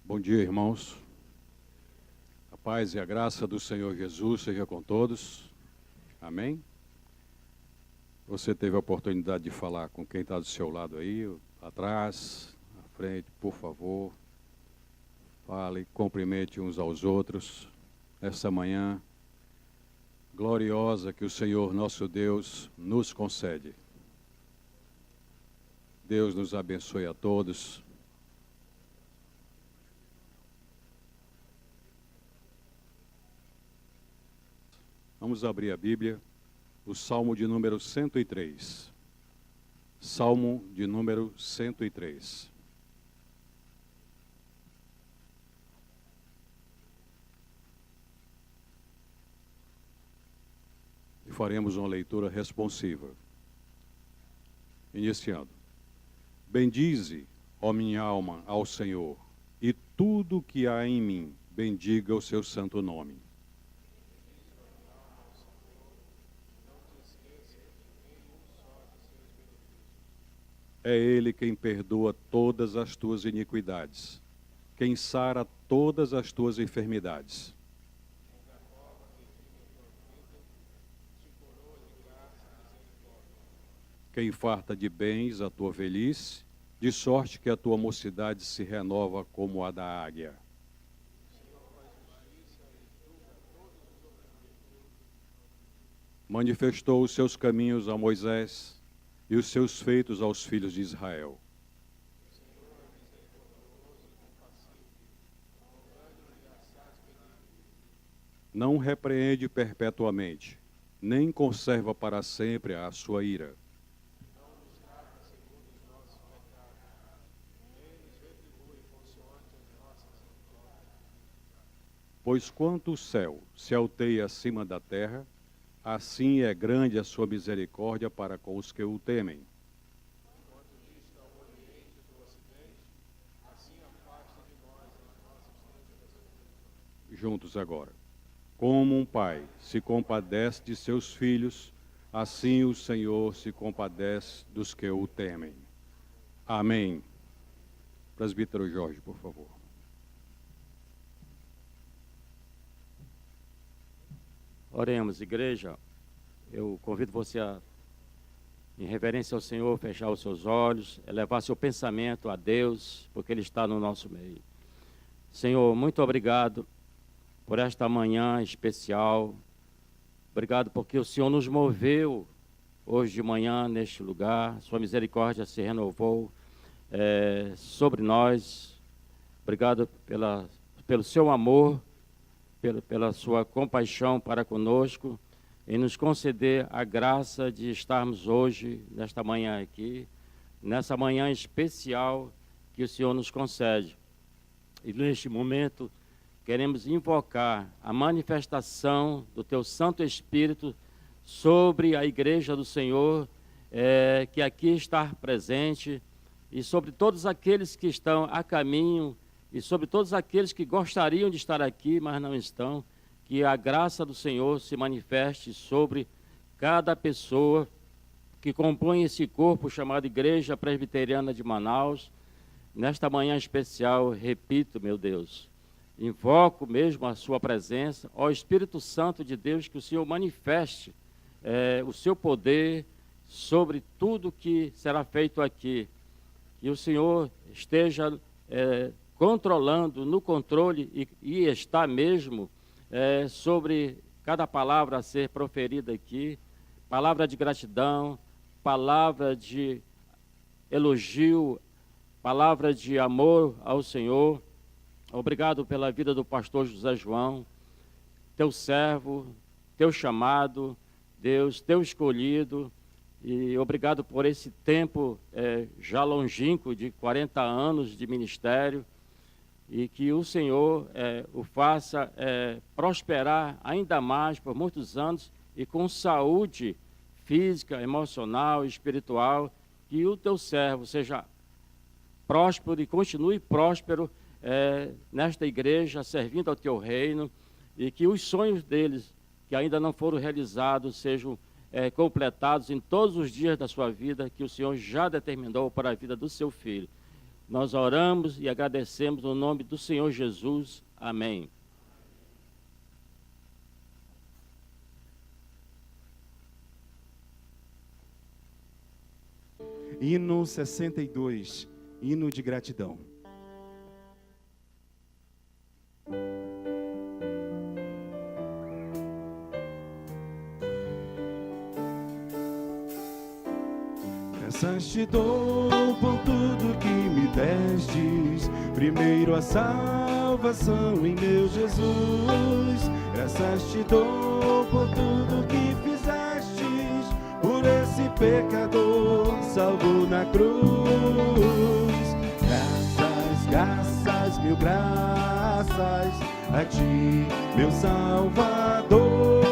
Bom dia, irmãos. A paz e a graça do Senhor Jesus seja com todos. Amém? Você teve a oportunidade de falar com quem está do seu lado aí, atrás, à frente, por favor. Fale, cumprimente uns aos outros. Nessa manhã gloriosa que o Senhor nosso Deus nos concede. Deus nos abençoe a todos. Vamos abrir a Bíblia, o Salmo de número 103. Salmo de número 103. E faremos uma leitura responsiva. Iniciando. Bendize, ó minha alma, ao Senhor, e tudo que há em mim, bendiga o seu santo nome. É Ele quem perdoa todas as tuas iniquidades, quem sara todas as tuas enfermidades. Quem farta de bens a tua velhice, de sorte que a tua mocidade se renova como a da águia. Manifestou os seus caminhos a Moisés, e os seus feitos aos filhos de Israel. Não repreende perpetuamente, nem conserva para sempre a sua ira. Pois quanto o céu se alteia acima da terra, assim é grande a sua misericórdia para com os que o temem. Juntos agora. Como um pai se compadece de seus filhos, assim o Senhor se compadece dos que o temem. Amém. Presbítero Jorge, por favor. Oremos, igreja. Eu convido você a, em reverência ao Senhor, fechar os seus olhos, elevar seu pensamento a Deus, porque Ele está no nosso meio. Senhor, muito obrigado por esta manhã especial. Obrigado porque o Senhor nos moveu hoje de manhã neste lugar. Sua misericórdia se renovou sobre nós. Obrigado pelo seu amor, pela sua compaixão para conosco, em nos conceder a graça de estarmos hoje, nesta manhã aqui, nessa manhã especial que o Senhor nos concede. E neste momento, queremos invocar a manifestação do Teu Santo Espírito sobre a Igreja do Senhor, que aqui está presente, e sobre todos aqueles que estão a caminho, e sobre todos aqueles que gostariam de estar aqui, mas não estão, que a graça do Senhor se manifeste sobre cada pessoa que compõe esse corpo chamado Igreja Presbiteriana de Manaus. Nesta manhã especial, repito, meu Deus, invoco mesmo a sua presença, ó Espírito Santo de Deus, que o Senhor manifeste o seu poder sobre tudo que será feito aqui. Que o Senhor esteja controlando, no controle, e está mesmo sobre cada palavra a ser proferida aqui, palavra de gratidão, palavra de elogio, palavra de amor ao Senhor. Obrigado pela vida do pastor José João, teu servo, teu chamado, Deus, teu escolhido, e obrigado por esse tempo já longínquo de 40 anos de ministério, e que o Senhor o faça prosperar ainda mais por muitos anos e com saúde física, emocional, espiritual, que o teu servo seja próspero e continue próspero nesta igreja, servindo ao teu reino, e que os sonhos deles, que ainda não foram realizados, sejam completados em todos os dias da sua vida, que o Senhor já determinou para a vida do seu filho. Nós oramos e agradecemos no nome do Senhor Jesus. Amém. Hino 62, hino de gratidão. Graças te dou por tudo que me destes, primeiro a salvação em meu Jesus. Graças te dou por tudo que fizestes, por esse pecador salvo na cruz. Graças, graças, mil graças a ti, meu Salvador.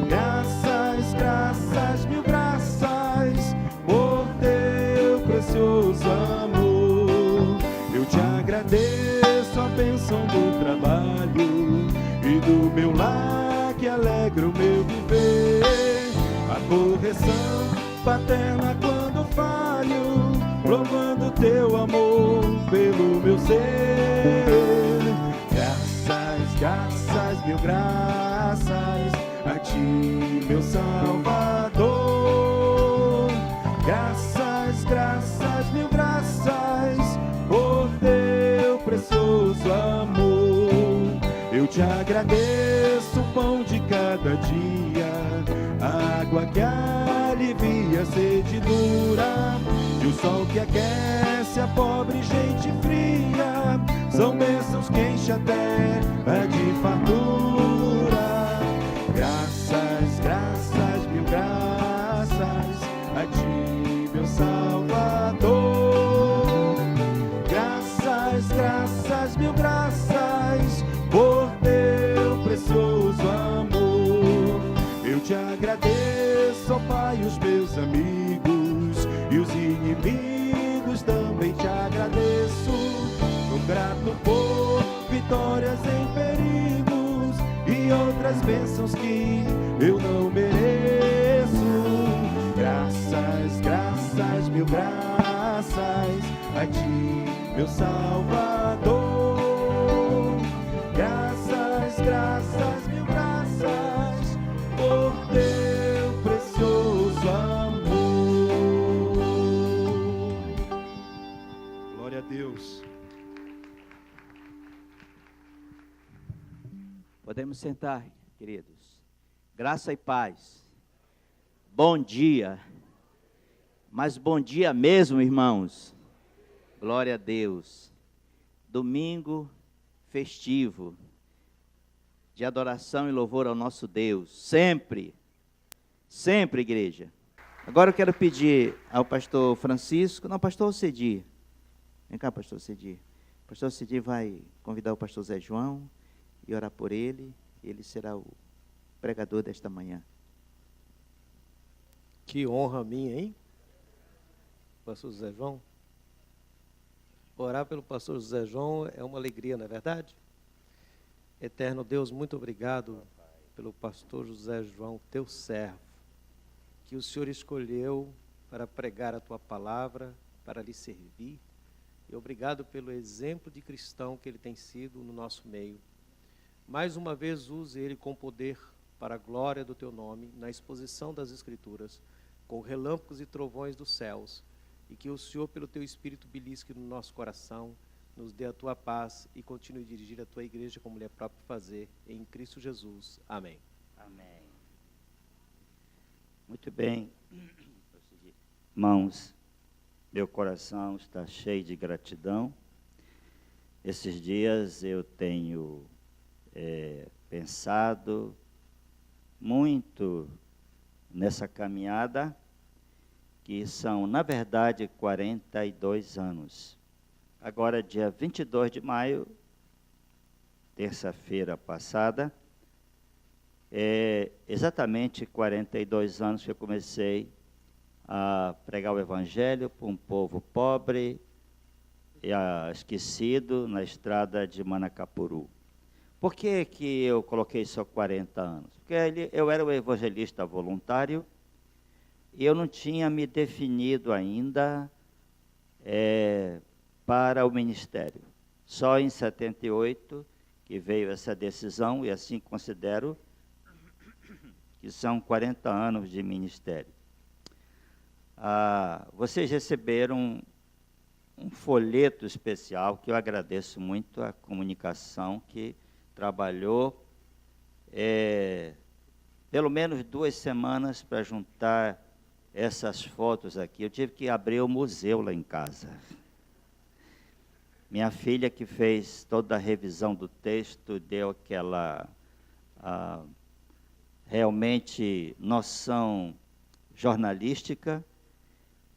Graças, graças, mil graças por teu precioso amor. Eu te agradeço a bênção do trabalho e do meu lar que alegra o meu viver. A correção paterna quando falho, provando teu amor pelo meu ser. Graças, graças, mil graças a ti, meu Salvador. Graças, graças, mil graças por teu precioso amor. Eu te agradeço o pão de cada dia, a água que alivia a sede dura, e o sol que aquece a pobre gente fria. São bênçãos que enchem a terra de fartura. Graças, graças, mil graças a ti, meu Salvador. Graças, graças, mil graças por teu precioso amor. Eu te agradeço, ó Pai, os meus amigos e os inimigos também te agradeço. Sou grato por vitórias em perigos e outras bênçãos que eu não mereço. Graças, graças, mil graças a ti, meu Salvador. Graças, graças, mil graças por teu precioso amor. Glória a Deus. Podemos sentar, queridos. Graça e paz. Bom dia. Mas bom dia mesmo, irmãos. Glória a Deus. Domingo festivo, de adoração e louvor ao nosso Deus. Sempre, sempre, igreja. Agora eu quero pedir ao pastor Francisco, não, pastor Cedi. Vem cá, pastor Cedi. O pastor Cedi vai convidar o pastor Zé João e orar por ele. Ele será o pregador desta manhã. Que honra minha, hein? Pastor José João. Orar pelo pastor José João é uma alegria, não é verdade? Eterno Deus, muito obrigado pelo pastor José João, teu servo, que o Senhor escolheu para pregar a tua palavra, para lhe servir. E obrigado pelo exemplo de cristão que ele tem sido no nosso meio. Mais uma vez, use ele com poder para a glória do teu nome, na exposição das Escrituras, com relâmpagos e trovões dos céus, e que o Senhor, pelo teu Espírito, belisque no nosso coração, nos dê a tua paz e continue a dirigir a tua igreja como lhe é próprio fazer, em Cristo Jesus. Amém. Amém. Muito bem. Irmãos, meu coração está cheio de gratidão. Esses dias eu tenho pensado muito nessa caminhada, que são, na verdade, 42 anos. Agora, dia 22 de maio, terça-feira passada, exatamente 42 anos que eu comecei a pregar o Evangelho para um povo pobre e esquecido na estrada de Manacapuru. Por que que eu coloquei só 40 anos? Porque eu era um evangelista voluntário e eu não tinha me definido ainda para o ministério. Só em 78 que veio essa decisão, e assim considero que são 40 anos de ministério. Vocês receberam um folheto especial, que eu agradeço muito à comunicação, que trabalhou pelo menos 2 semanas para juntar essas fotos aqui. Eu tive que abrir o museu lá em casa. Minha filha, que fez toda a revisão do texto, deu aquela realmente noção jornalística,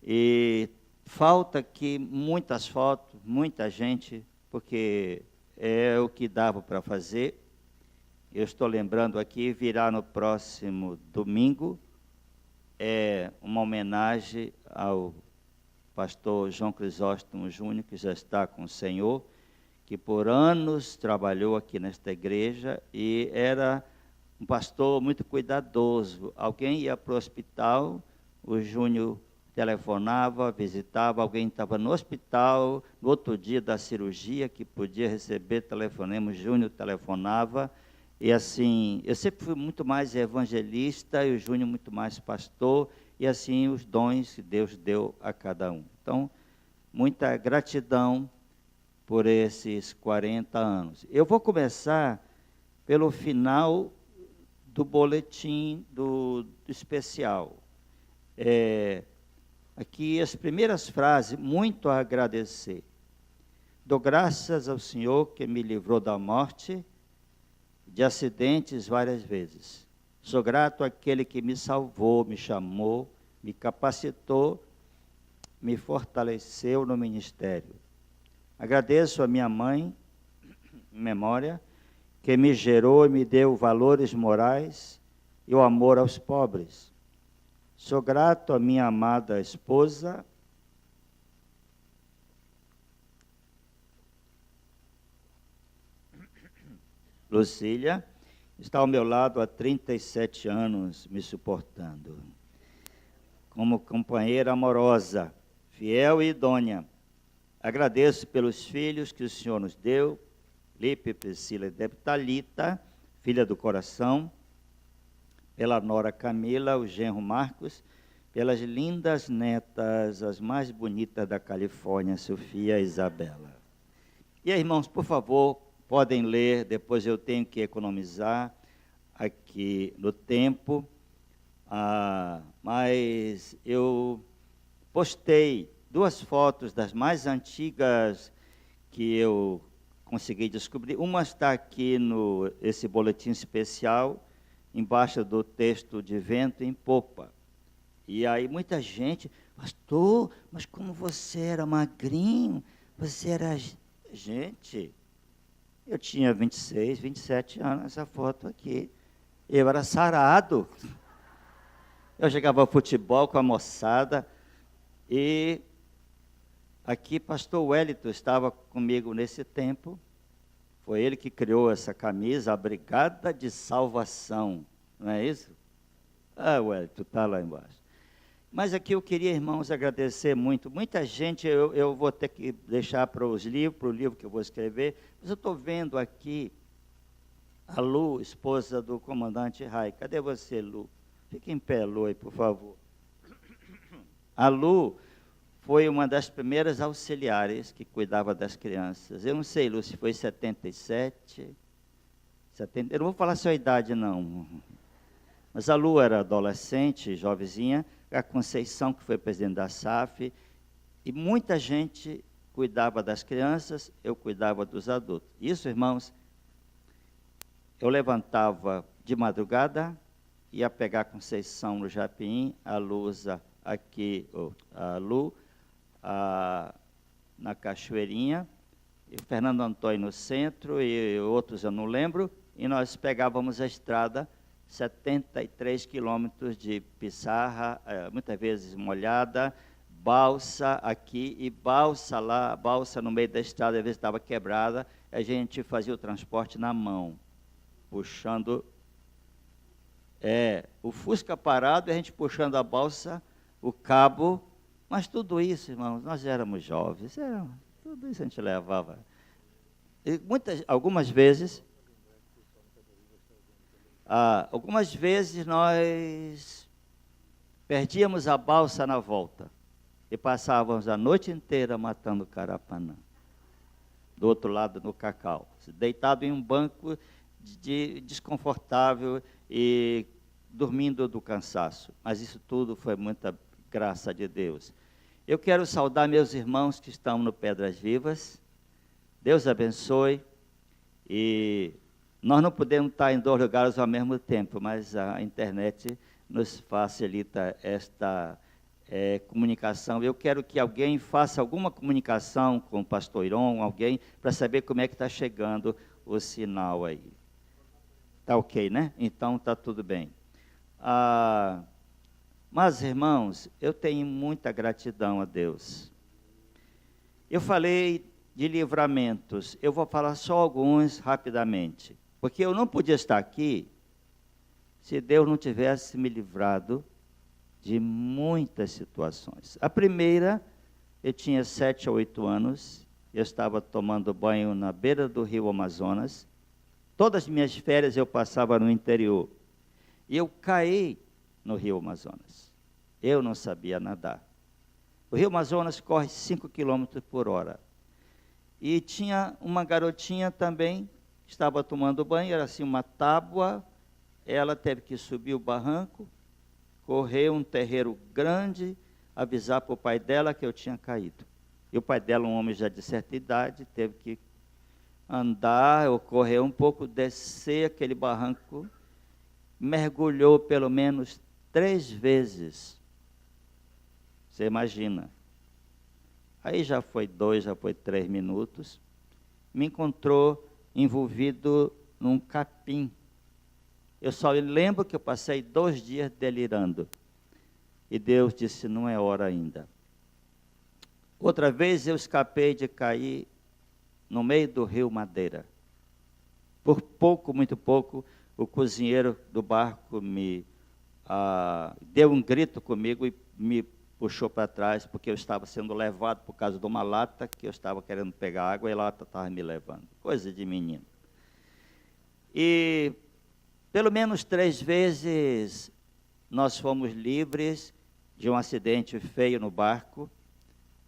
e falta aqui muitas fotos, muita gente, porque é o que dava para fazer. Eu estou lembrando aqui, virá no próximo domingo, uma homenagem ao pastor João Crisóstomo Júnior, que já está com o Senhor, que por anos trabalhou aqui nesta igreja e era um pastor muito cuidadoso. Alguém ia para o hospital, o Júnior telefonava, visitava, alguém estava no hospital, no outro dia da cirurgia, que podia receber telefonema, o Júnior telefonava. E assim, eu sempre fui muito mais evangelista e o Júnior muito mais pastor, e assim os dons que Deus deu a cada um. Então, muita gratidão por esses 40 anos. Eu vou começar pelo final do boletim do especial. Aqui as primeiras frases, muito a agradecer. Dou graças ao Senhor que me livrou da morte, de acidentes várias vezes. Sou grato àquele que me salvou, me chamou, me capacitou, me fortaleceu no ministério. Agradeço a minha mãe, em memória, que me gerou e me deu valores morais e o amor aos pobres. Sou grato à minha amada esposa, Lucília, está ao meu lado há 37 anos, me suportando. Como companheira amorosa, fiel e idônea. Agradeço pelos filhos que o Senhor nos deu, Lipe, Priscila e Talita, filha do coração, pela nora Camila, o genro Marcos, pelas lindas netas, as mais bonitas da Califórnia, Sofia e Isabela. E aí, irmãos, por favor, podem ler, depois eu tenho que economizar aqui no tempo, mas eu postei 2 fotos das mais antigas que eu consegui descobrir. Uma está aqui esse boletim especial, embaixo do texto de Vento em Popa. E aí muita gente, pastor, mas como você era magrinho, você era... Gente, eu tinha 26, 27 anos, essa foto aqui. Eu era sarado. Eu jogava futebol com a moçada. E aqui, pastor Wellington estava comigo nesse tempo. Foi ele que criou essa camisa, a Brigada de Salvação. Não é isso? Wellington, está lá embaixo. Mas aqui eu queria, irmãos, agradecer muito. Muita gente, eu vou ter que deixar para o livro que eu vou escrever. Mas eu estou vendo aqui a Lu, esposa do comandante Rai. Cadê você, Lu? Fique em pé, Lu, aí, por favor. A Lu foi uma das primeiras auxiliares que cuidava das crianças. Eu não sei, Lu, se foi 77, 70, eu não vou falar a sua idade, não. Mas a Lu era adolescente, jovenzinha, a Conceição, que foi presidente da SAF, e muita gente cuidava das crianças, eu cuidava dos adultos. Isso, irmãos, eu levantava de madrugada, ia pegar a Conceição no Japim, a Luza aqui, a Lu, na Cachoeirinha, e o Fernando Antônio no centro, e outros eu não lembro, e nós pegávamos a estrada, 73 quilômetros de pissarra, muitas vezes molhada, balsa aqui e balsa lá, balsa no meio da estrada, às vezes estava quebrada, a gente fazia o transporte na mão, puxando, o Fusca parado, e a gente puxando a balsa, o cabo, Mas tudo isso, irmãos, nós éramos jovens, tudo isso a gente levava. E algumas vezes nós perdíamos a balsa na volta e passávamos a noite inteira matando carapanã. Do outro lado, no cacau, deitado em um banco desconfortável e dormindo do cansaço. Mas isso tudo foi muita graça de Deus. Eu quero saudar meus irmãos que estão no Pedras Vivas. Deus abençoe. E nós não podemos estar em 2 lugares ao mesmo tempo, mas a internet nos facilita esta comunicação. Eu quero que alguém faça alguma comunicação com o pastor Iron, alguém, para saber como é que está chegando o sinal aí. Está ok, né? Então está tudo bem. Mas, irmãos, eu tenho muita gratidão a Deus. Eu falei de livramentos, eu vou falar só alguns rapidamente, porque eu não podia estar aqui se Deus não tivesse me livrado de muitas situações. A primeira, eu tinha 7 a 8 anos, eu estava tomando banho na beira do rio Amazonas, todas as minhas férias eu passava no interior, e eu caí no rio Amazonas. Eu não sabia nadar. O rio Amazonas corre 5 km por hora. E tinha uma garotinha também, que estava tomando banho, era assim uma tábua, ela teve que subir o barranco, correr um terreiro grande, avisar para o pai dela que eu tinha caído. E o pai dela, um homem já de certa idade, teve que andar, ou correr um pouco, descer aquele barranco, mergulhou pelo menos 3 vezes. Você imagina. Aí já foi 2, já foi 3 minutos, me encontrou envolvido num capim. Eu só lembro que eu passei 2 dias delirando. E Deus disse, não é hora ainda. Outra vez eu escapei de cair no meio do rio Madeira. Por pouco, muito pouco, o cozinheiro do barco me deu um grito comigo e me puxou para trás, porque eu estava sendo levado por causa de uma lata, que eu estava querendo pegar água e a lata estava me levando. Coisa de menino. E pelo menos 3 vezes nós fomos livres de um acidente feio no barco.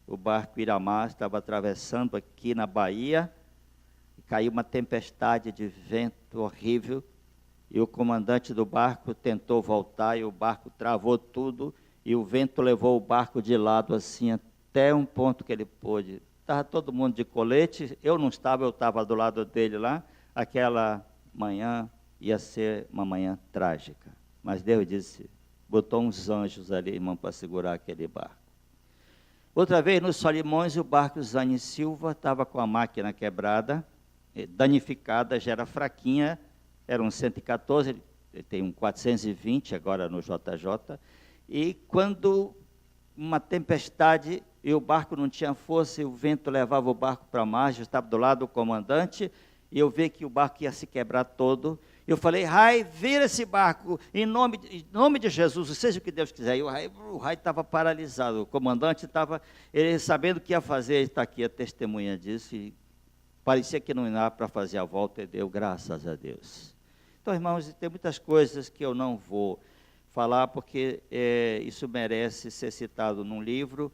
O barco Iramar estava atravessando aqui na Bahia, e caiu uma tempestade de vento horrível, e o comandante do barco tentou voltar, e o barco travou tudo, e o vento levou o barco de lado assim, até um ponto que ele pôde. Estava todo mundo de colete, eu não estava, eu estava do lado dele lá. Aquela manhã ia ser uma manhã trágica. Mas Deus disse, botou uns anjos ali, irmão, para segurar aquele barco. Outra vez, nos Solimões, o barco Zane Silva estava com a máquina quebrada, danificada, já era fraquinha, era um 114, ele tem um 420 agora no JJ, e quando uma tempestade, e o barco não tinha força, e o vento levava o barco para a margem, eu estava do lado do comandante, e eu vi que o barco ia se quebrar todo. Eu falei, Rai, vira esse barco, em nome de Jesus, seja o que Deus quiser. E o Rai estava paralisado, o comandante estava, ele sabendo o que ia fazer, ele está aqui, a testemunha disso, e parecia que não ia para fazer a volta, e deu graças a Deus. Então, irmãos, tem muitas coisas que eu não vou falar, porque isso merece ser citado num livro,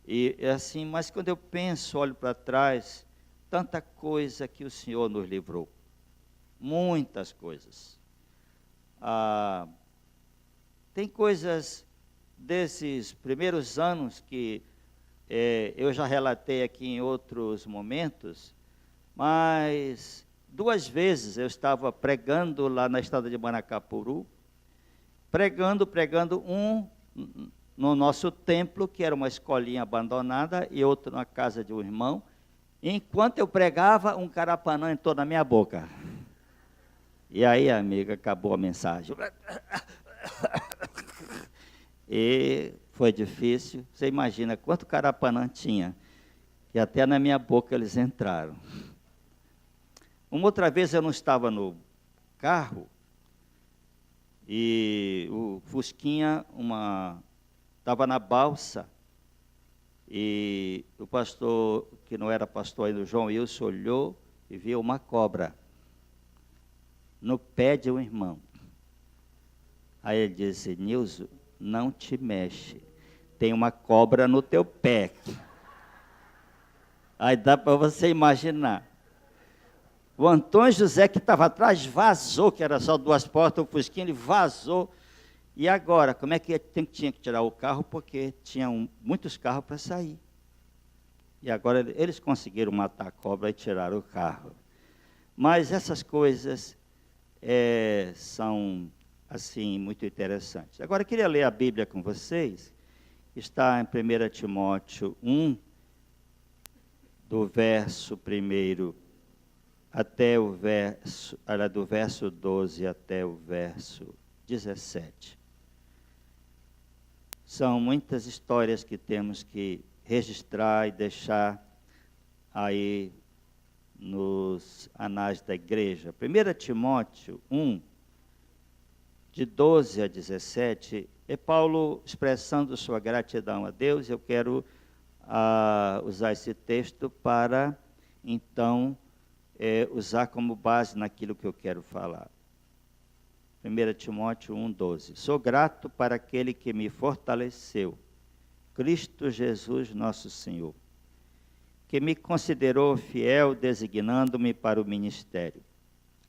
e assim, mas quando eu penso, olho para trás, tanta coisa que o Senhor nos livrou, muitas coisas. Tem coisas desses primeiros anos que eu já relatei aqui em outros momentos, mas 2 vezes eu estava pregando lá na estrada de Manacapuru, pregando um no nosso templo, que era uma escolinha abandonada, e outro na casa de um irmão. Enquanto eu pregava, um carapanã entrou na minha boca. E aí, amiga, acabou a mensagem. E foi difícil. Você imagina quanto carapanã tinha. E até na minha boca eles entraram. Uma outra vez eu não estava no carro, e o Fusquinha estava na balsa, E o pastor, que não era pastor ainda, o João Wilson, olhou e viu uma cobra no pé de um irmão. Aí ele disse: Nilson, não te mexe, tem uma cobra no teu pé. Aí dá para você imaginar. O Antônio José, que estava atrás, vazou, que era só 2 portas, o fusquinha, ele vazou. E agora, como é que tinha que tirar o carro? Porque tinham muitos carros para sair. E agora eles conseguiram matar a cobra e tirar o carro. Mas essas coisas são, assim, muito interessantes. Agora, eu queria ler a Bíblia com vocês. Está em 1 Timóteo 1, do verso 1 até o verso, do verso 12 até o verso 17. São muitas histórias que temos que registrar e deixar aí nos anais da igreja. 1 Timóteo 1, de 12 a 17, é Paulo expressando sua gratidão a Deus. Eu quero usar esse texto para, então, usar como base naquilo que eu quero falar. 1 Timóteo 1, 12. Sou grato para aquele que me fortaleceu, Cristo Jesus nosso Senhor, que me considerou fiel, designando-me para o ministério.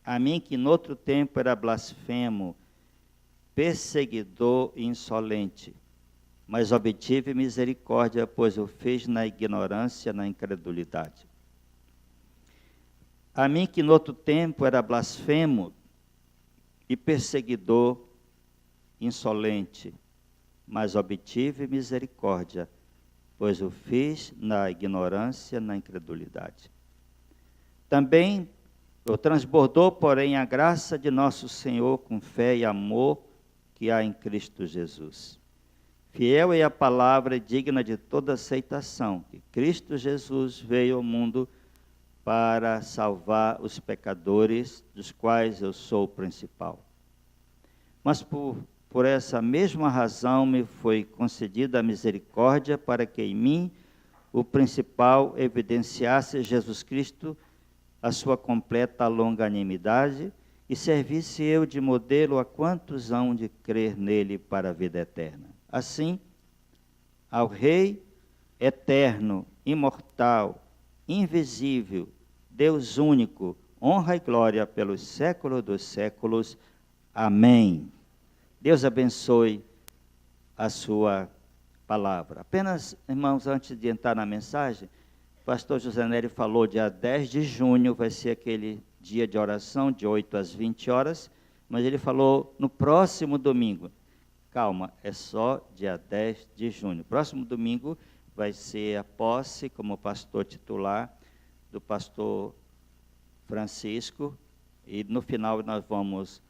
A mim, que noutro tempo era blasfemo, perseguidor e insolente, mas obtive misericórdia, pois o fiz na ignorância, na incredulidade. A mim, que noutro tempo era blasfemo e perseguidor, insolente, mas obtive misericórdia, pois o fiz na ignorância, na incredulidade. Também transbordou, porém, a graça de nosso Senhor com fé e amor que há em Cristo Jesus. Fiel é a palavra digna de toda aceitação, que Cristo Jesus veio ao mundo para salvar os pecadores, dos quais eu sou o principal. Mas por essa mesma razão me foi concedida a misericórdia, para que em mim o principal evidenciasse Jesus Cristo, a sua completa longanimidade, e servisse eu de modelo a quantos hão de crer nele para a vida eterna. Assim, ao Rei eterno, imortal, invisível, Deus único, honra e glória pelos séculos dos séculos. Amém. Deus abençoe a sua palavra. Apenas, irmãos, antes de entrar na mensagem, o pastor José Nery falou, dia 10 de junho, vai ser aquele dia de oração, de 8 às 20 horas, mas ele falou no próximo domingo. Calma, é só dia 10 de junho. Próximo domingo vai ser a posse como pastor titular do pastor Francisco, e no final nós vamos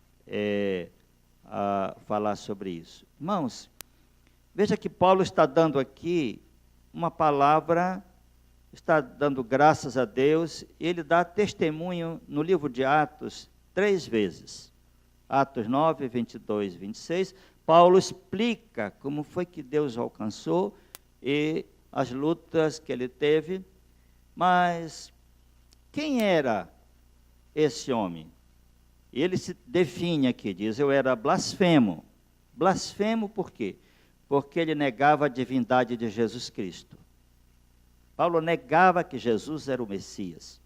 falar sobre isso. Irmãos, veja que Paulo está dando aqui uma palavra, está dando graças a Deus, e ele dá testemunho no livro de Atos 3 vezes. Atos 9, 22, 26, Paulo explica como foi que Deus o alcançou e as lutas que ele teve. Mas quem era esse homem? Ele se define aqui, diz: eu era blasfemo. Blasfemo por quê? Porque ele negava a divindade de Jesus Cristo. Paulo negava que Jesus era o Messias.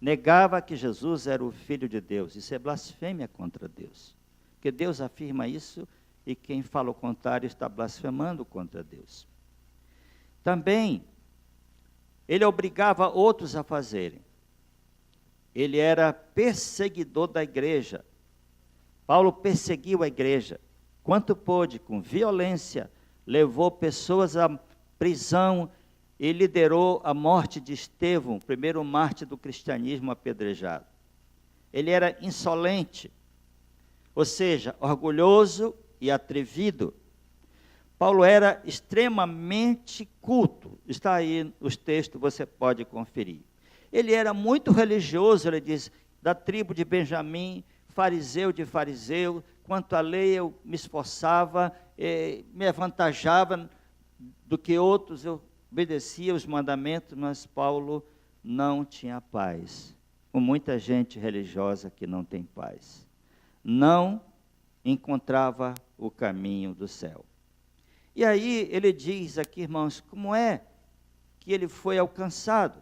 Negava que Jesus era o Filho de Deus. Isso é blasfêmia contra Deus. Porque Deus afirma isso, e quem fala o contrário está blasfemando contra Deus. Também, ele obrigava outros a fazerem. Ele era perseguidor da igreja. Paulo perseguiu a igreja. Quanto pôde, com violência, levou pessoas à prisão e liderou a morte de Estevão, primeiro mártir do cristianismo apedrejado. Ele era insolente, ou seja, orgulhoso e atrevido. Paulo era extremamente culto. Está aí os textos, você pode conferir. Ele era muito religioso, ele diz, da tribo de Benjamim, fariseu de fariseu. Quanto à lei, eu me esforçava, me avantajava do que outros, eu obedecia os mandamentos, mas Paulo não tinha paz. Com muita gente religiosa que não tem paz. Não encontrava o caminho do céu. E aí ele diz aqui, irmãos, como é que ele foi alcançado?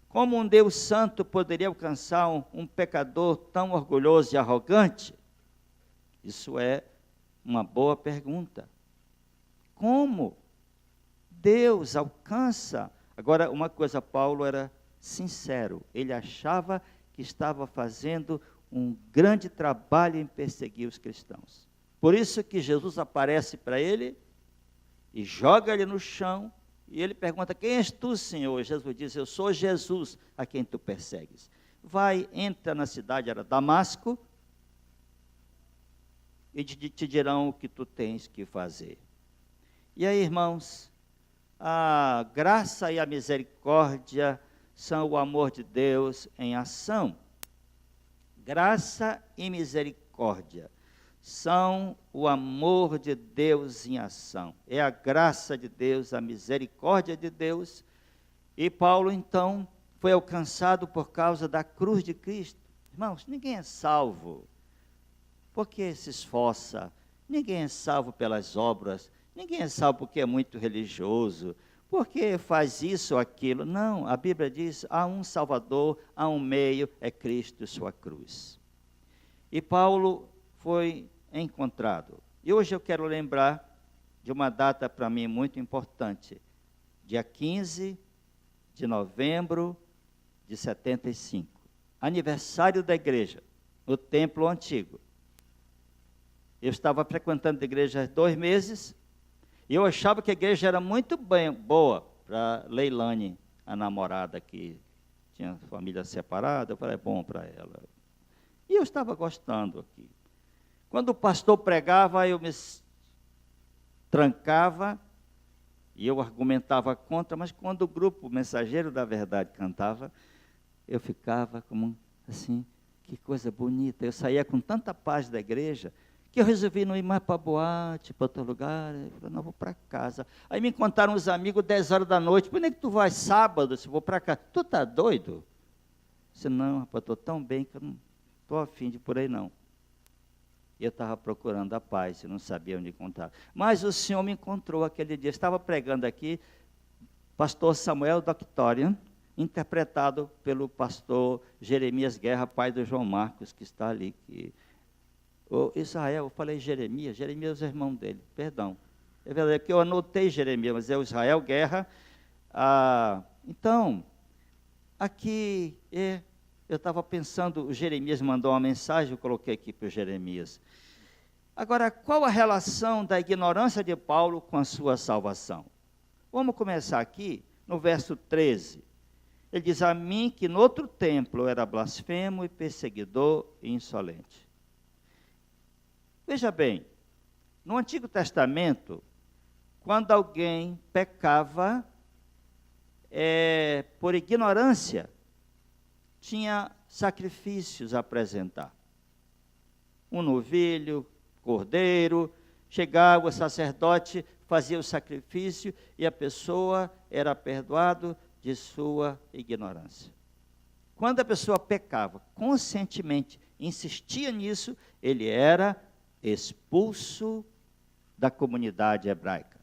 Como um Deus santo poderia alcançar um pecador tão orgulhoso e arrogante? Isso é uma boa pergunta. Como Deus alcança? Agora, uma coisa, Paulo era sincero. Ele achava que estava fazendo um grande trabalho em perseguir os cristãos. Por isso que Jesus aparece para ele e joga ele no chão. E ele pergunta, quem és tu, Senhor? E Jesus diz, eu sou Jesus a quem tu persegues. Vai, entra na cidade, era Damasco, e te dirão o que tu tens que fazer. E aí, irmãos, a graça e a misericórdia são o amor de Deus em ação. Graça e misericórdia são o amor de Deus em ação. É a graça de Deus, a misericórdia de Deus. E Paulo, então, foi alcançado por causa da cruz de Cristo. Irmãos, ninguém é salvo porque se esforça. Ninguém é salvo pelas obras. Ninguém é salvo porque é muito religioso, porque faz isso ou aquilo. Não, a Bíblia diz, há um Salvador, há um meio, é Cristo e sua cruz. E Paulo foi encontrado. E hoje eu quero lembrar de uma data para mim muito importante. Dia 15 de novembro de 75. Aniversário da igreja, no templo antigo. Eu estava frequentando a igreja há 2 meses, e eu achava que a igreja era muito boa para Leilane, a namorada que tinha família separada. Eu falei, é bom para ela. E eu estava gostando aqui. Quando o pastor pregava, eu me trancava, e eu argumentava contra, mas quando o grupo Mensageiro da Verdade cantava, eu ficava como assim, que coisa bonita. Eu saía com tanta paz da igreja, que eu resolvi não ir mais para boate, para outro lugar. Eu falei, não, vou para casa. Aí me encontraram uns amigos, 10 horas da noite, por que tu vai sábado, se vou para casa? Tu está doido? Eu disse, não, rapaz, estou tão bem que eu não estou afim de ir por aí não. E eu estava procurando a paz, eu não sabia onde encontrar. Mas o Senhor me encontrou aquele dia. Eu estava pregando aqui, pastor Samuel Doctorian, interpretado pelo pastor Jeremias Guerra, pai do João Marcos, que está ali. Israel, eu falei Jeremias é o irmão dele, perdão. É verdade que eu anotei Jeremias, mas é o Israel Guerra. Então, aqui eu estava pensando, o Jeremias mandou uma mensagem, eu coloquei aqui para o Jeremias. Agora, qual a relação da ignorância de Paulo com a sua salvação? Vamos começar aqui, no verso 13. Ele diz, a mim que no outro templo eu era blasfemo e perseguidor e insolente. Veja bem, no Antigo Testamento, quando alguém pecava por ignorância, tinha sacrifícios a apresentar. Um novilho, cordeiro, chegava o sacerdote, fazia o sacrifício e a pessoa era perdoada de sua ignorância. Quando a pessoa pecava conscientemente, insistia nisso, ele era expulso da comunidade hebraica.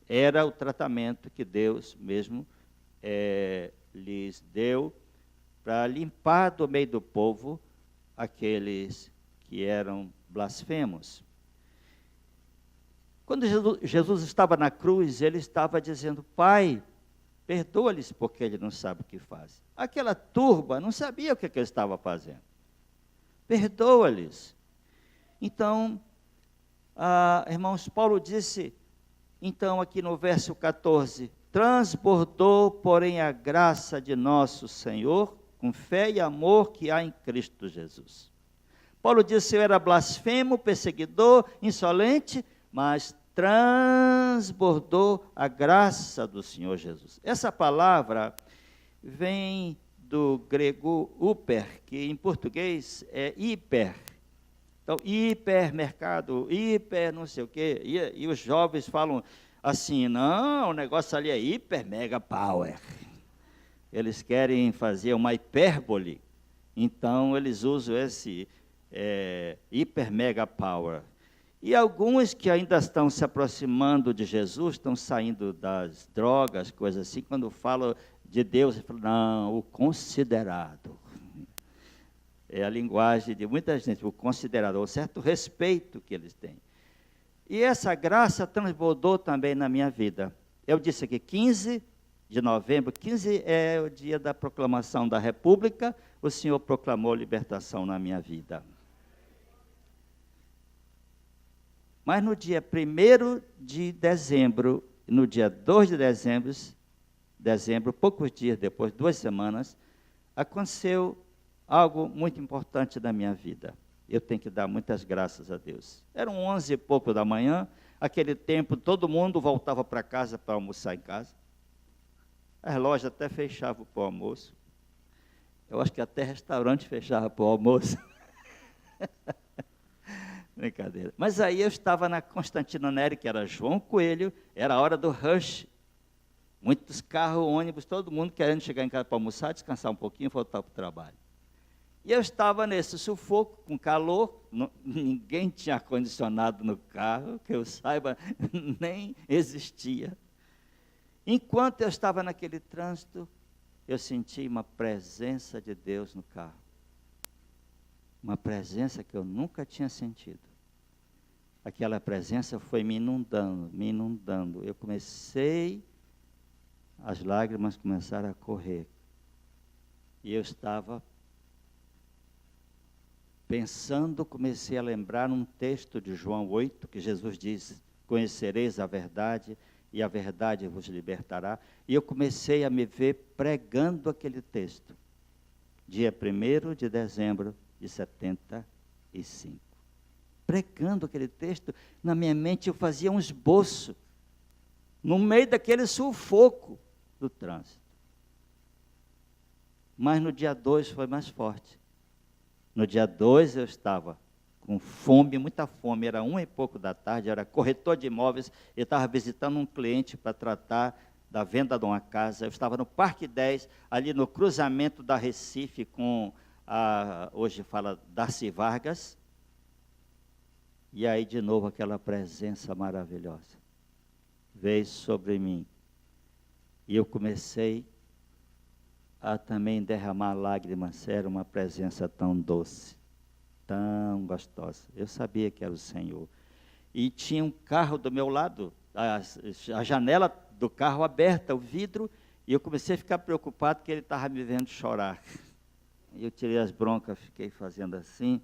Era o tratamento que Deus mesmo lhes deu para limpar do meio do povo aqueles que eram blasfemos. Quando Jesus estava na cruz, ele estava dizendo, Pai, perdoa-lhes porque ele não sabe o que faz. Aquela turba não sabia o que ele estava fazendo. Perdoa-lhes. Então, irmãos, Paulo disse, então aqui no verso 14, transbordou, porém, a graça de nosso Senhor, com fé e amor que há em Cristo Jesus. Paulo disse, eu era blasfemo, perseguidor, insolente, mas transbordou a graça do Senhor Jesus. Essa palavra vem do grego uper, que em português é hiper. Então, hipermercado, hiper não sei o quê, e os jovens falam, assim, não, o negócio ali é hiper mega power. Eles querem fazer uma hipérbole, então eles usam esse hiper mega power. E alguns que ainda estão se aproximando de Jesus, estão saindo das drogas, coisas assim, quando falam de Deus, eles falam, não, o considerado. É a linguagem de muita gente, o considerado, o certo respeito que eles têm. E essa graça transbordou também na minha vida. Eu disse aqui, 15 de novembro, 15 é o dia da proclamação da República, o Senhor proclamou libertação na minha vida. Mas no dia 1º de dezembro, no dia 2 de dezembro, poucos dias depois, 2 semanas, aconteceu algo muito importante na minha vida. Eu tenho que dar muitas graças a Deus. Eram 11 e pouco da manhã, aquele tempo todo mundo voltava para casa para almoçar em casa. As lojas até fechavam para o almoço. Eu acho que até restaurante fechava para o almoço. Brincadeira. Mas aí eu estava na Constantino Neri, que era João Coelho, era a hora do rush. Muitos carros, ônibus, todo mundo querendo chegar em casa para almoçar, descansar um pouquinho e voltar para o trabalho. E eu estava nesse sufoco, com calor, ninguém tinha ar-condicionado no carro, que eu saiba, nem existia. Enquanto eu estava naquele trânsito, eu senti uma presença de Deus no carro. Uma presença que eu nunca tinha sentido. Aquela presença foi me inundando, me inundando. Eu comecei, as lágrimas começaram a correr. E eu estava pensando, comecei a lembrar num texto de João 8, que Jesus diz, conhecereis a verdade, e a verdade vos libertará. E eu comecei a me ver pregando aquele texto. Dia 1º de dezembro de 75. Pregando aquele texto, na minha mente eu fazia um esboço, no meio daquele sufoco do trânsito. Mas no dia 2 foi mais forte. No dia 2 eu estava com fome, muita fome, era 1 e pouco da tarde, eu era corretor de imóveis, eu estava visitando um cliente para tratar da venda de uma casa. Eu estava no Parque 10, ali no cruzamento da Recife com hoje fala Darcy Vargas, e aí de novo aquela presença maravilhosa veio sobre mim, e eu comecei a também derramar lágrimas. Era uma presença tão doce, tão gostosa. Eu sabia que era o Senhor, e tinha um carro do meu lado, a janela do carro aberta, o vidro, e eu comecei a ficar preocupado que ele estava me vendo chorar. Eu tirei as broncas, fiquei fazendo assim.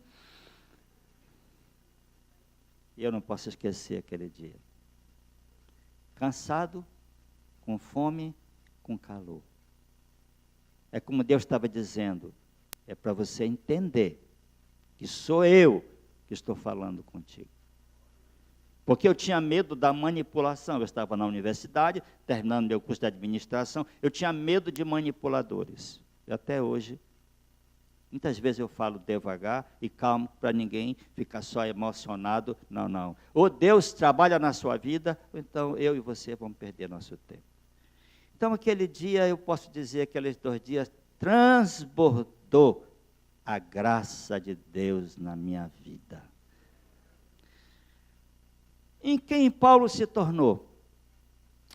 E eu não posso esquecer aquele dia. Cansado, com fome, com calor. É como Deus estava dizendo, é para você entender que sou eu que estou falando contigo. Porque eu tinha medo da manipulação. Eu estava na universidade, terminando meu curso de administração, eu tinha medo de manipuladores. E até hoje, muitas vezes eu falo devagar e calmo para ninguém ficar só emocionado. Não, não. Ou Deus trabalha na sua vida, ou então eu e você vamos perder nosso tempo. Então, aquele dia, eu posso dizer, aqueles 2 dias, transbordou a graça de Deus na minha vida. Em quem Paulo se tornou?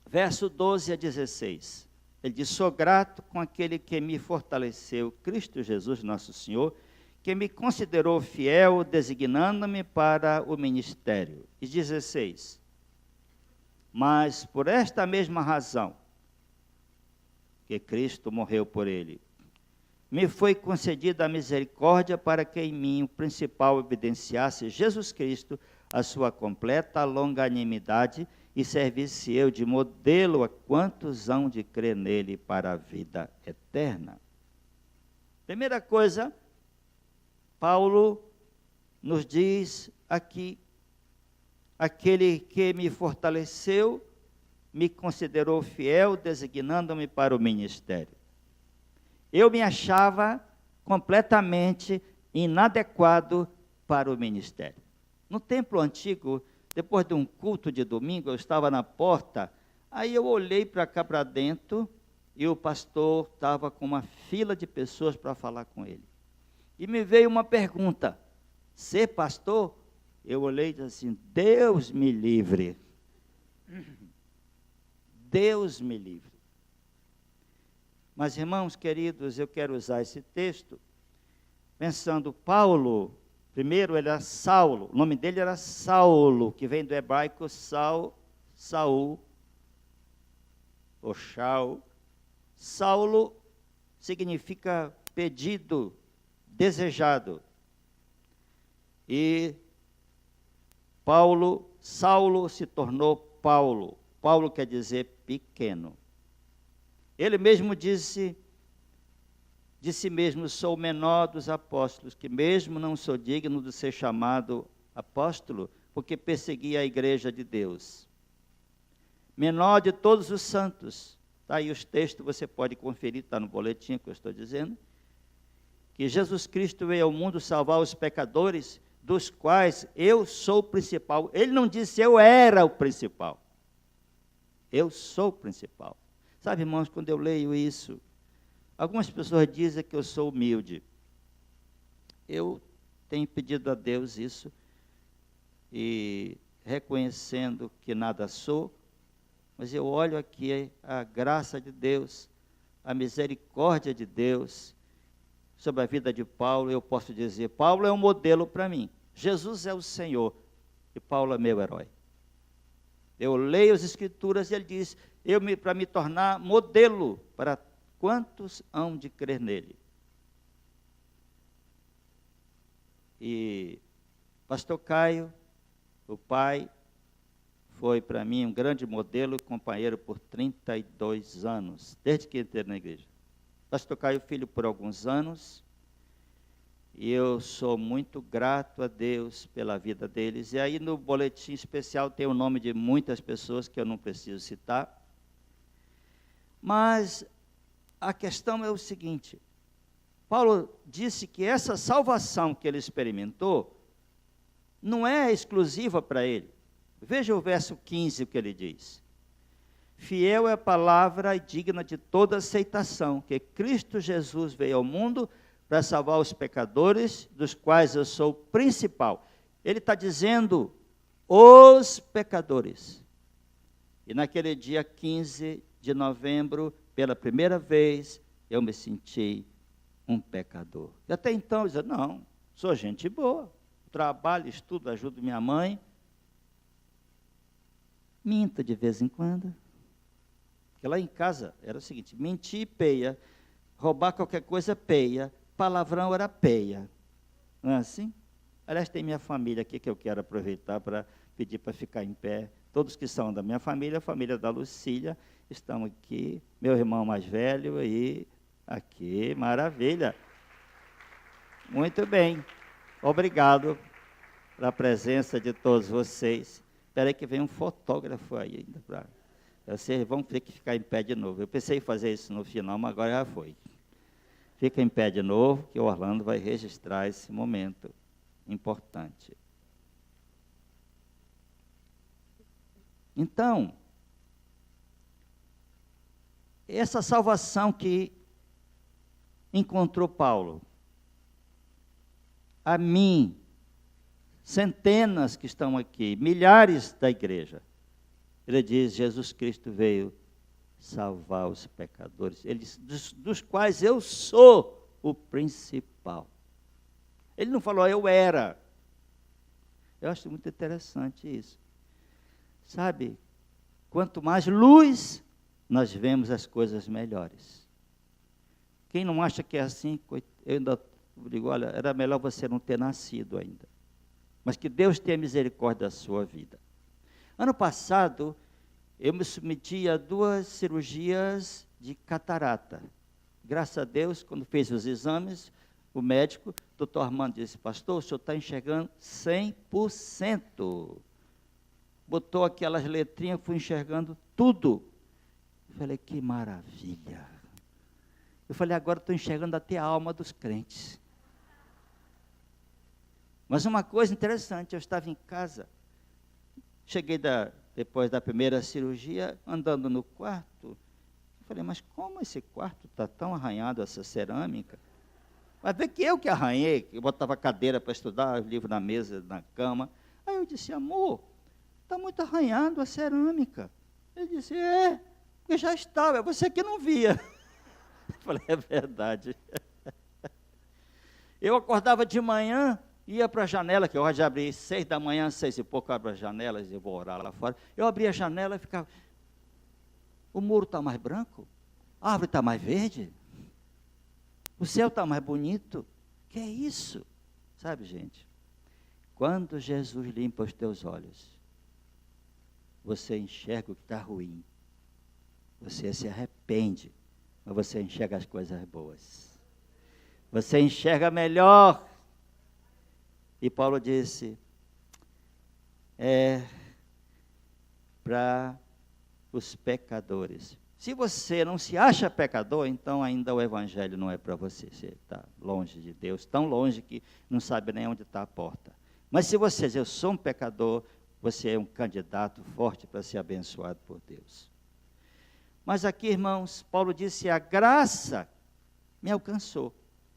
Verso 12 a 16. Ele diz, sou grato com aquele que me fortaleceu, Cristo Jesus nosso Senhor, que me considerou fiel, designando-me para o ministério. E 16. Mas por esta mesma razão, que Cristo morreu por ele, me foi concedida a misericórdia para que em mim o principal evidenciasse Jesus Cristo, a sua completa longanimidade, e servisse eu de modelo a quantos hão de crer nele para a vida eterna. Primeira coisa, Paulo nos diz aqui, aquele que me fortaleceu, me considerou fiel, designando-me para o ministério. Eu me achava completamente inadequado para o ministério. No templo antigo, depois de um culto de domingo, eu estava na porta, aí eu olhei para cá para dentro e o pastor estava com uma fila de pessoas para falar com ele. E me veio uma pergunta: ser pastor? Eu olhei e disse assim: Deus me livre. Deus me livre. Mas, irmãos queridos, eu quero usar esse texto pensando, Paulo, primeiro ele era Saulo, o nome dele era Saulo, que vem do hebraico Saul, ou Shaul. Saulo significa pedido, desejado. E Saulo se tornou Paulo. Paulo quer dizer pequeno. Ele mesmo disse de si mesmo: sou o menor dos apóstolos, que mesmo não sou digno de ser chamado apóstolo, porque persegui a igreja de Deus. Menor de todos os santos. Está aí os textos, você pode conferir, está no boletim que eu estou dizendo. Que Jesus Cristo veio ao mundo salvar os pecadores, dos quais eu sou o principal. Ele não disse eu era o principal. Eu sou o principal. Sabe, irmãos, quando eu leio isso, algumas pessoas dizem que eu sou humilde. Eu tenho pedido a Deus isso, e reconhecendo que nada sou, mas eu olho aqui a graça de Deus, a misericórdia de Deus, sobre a vida de Paulo. Eu posso dizer, Paulo é um modelo para mim. Jesus é o Senhor, e Paulo é meu herói. Eu leio as Escrituras e ele diz, para me tornar modelo para quantos hão de crer nele. E pastor Caio, o pai, foi para mim um grande modelo e companheiro por 32 anos, desde que entrei na igreja. Pastor Caio, filho, por alguns anos, e eu sou muito grato a Deus pela vida deles. E aí no boletim especial tem o nome de muitas pessoas que eu não preciso citar. Mas a questão é o seguinte: Paulo disse que essa salvação que ele experimentou não é exclusiva para ele. Veja o verso 15, o que ele diz. Fiel é a palavra e digna de toda aceitação, que Cristo Jesus veio ao mundo para salvar os pecadores, dos quais eu sou o principal. Ele está dizendo, os pecadores. E naquele dia 15 de novembro, pela primeira vez, eu me senti um pecador. E até então eu dizia, não, sou gente boa, trabalho, estudo, ajudo minha mãe. Minta de vez em quando. Porque lá em casa era o seguinte, mentir, peia, roubar qualquer coisa, peia, palavrão era peia. Não é assim? Aliás, tem minha família aqui que eu quero aproveitar para pedir para ficar em pé. Todos que são da minha família, a família da Lucília, estão aqui. Meu irmão mais velho e aqui, maravilha. Muito bem. Obrigado pela presença de todos vocês. Espera aí que vem um fotógrafo aí ainda. Vocês vão ter que ficar em pé de novo. Eu pensei em fazer isso no final, mas agora já foi. Fica em pé de novo, que o Orlando vai registrar esse momento importante. Então, essa salvação que encontrou Paulo, a mim, centenas que estão aqui, milhares da igreja, ele diz, Jesus Cristo veio salvar os pecadores, eles, dos quais eu sou o principal. Ele não falou, eu era. Eu acho muito interessante isso. Sabe, quanto mais luz, nós vemos as coisas melhores. Quem não acha que é assim, eu ainda digo, olha, era melhor você não ter nascido ainda. Mas que Deus tenha misericórdia da sua vida. Ano passado, eu me submeti a 2 cirurgias de catarata. Graças a Deus, quando fez os exames, o médico, doutor Armando, disse, pastor, o senhor está enxergando 100%. Botou aquelas letrinhas, fui enxergando tudo. Eu falei, que maravilha. Eu falei, agora estou enxergando até a alma dos crentes. Mas uma coisa interessante, eu estava em casa, cheguei depois da primeira cirurgia, andando no quarto, eu falei, mas como esse quarto está tão arranhado, essa cerâmica? Mas vê que eu que arranhei, eu botava cadeira para estudar, livro na mesa, na cama. Aí eu disse, amor, está muito arranhado a cerâmica. Ele disse, porque já estava, você que não via. Eu falei, é verdade. Eu acordava de manhã, ia para a janela, que eu já abri 6 da manhã, 6 e pouco, eu abro as janelas e vou orar lá fora. Eu abria a janela e ficava, o muro está mais branco? A árvore está mais verde? O céu está mais bonito? Que é isso? Sabe, gente? Quando Jesus limpa os teus olhos, você enxerga o que está ruim. Você se arrepende, mas você enxerga as coisas boas. Você enxerga melhor. E Paulo disse, para os pecadores. Se você não se acha pecador, então ainda o evangelho não é para você. Você está longe de Deus, tão longe que não sabe nem onde está a porta. Mas se você diz, eu sou um pecador, você é um candidato forte para ser abençoado por Deus. Mas aqui, irmãos, Paulo disse, a graça me alcançou.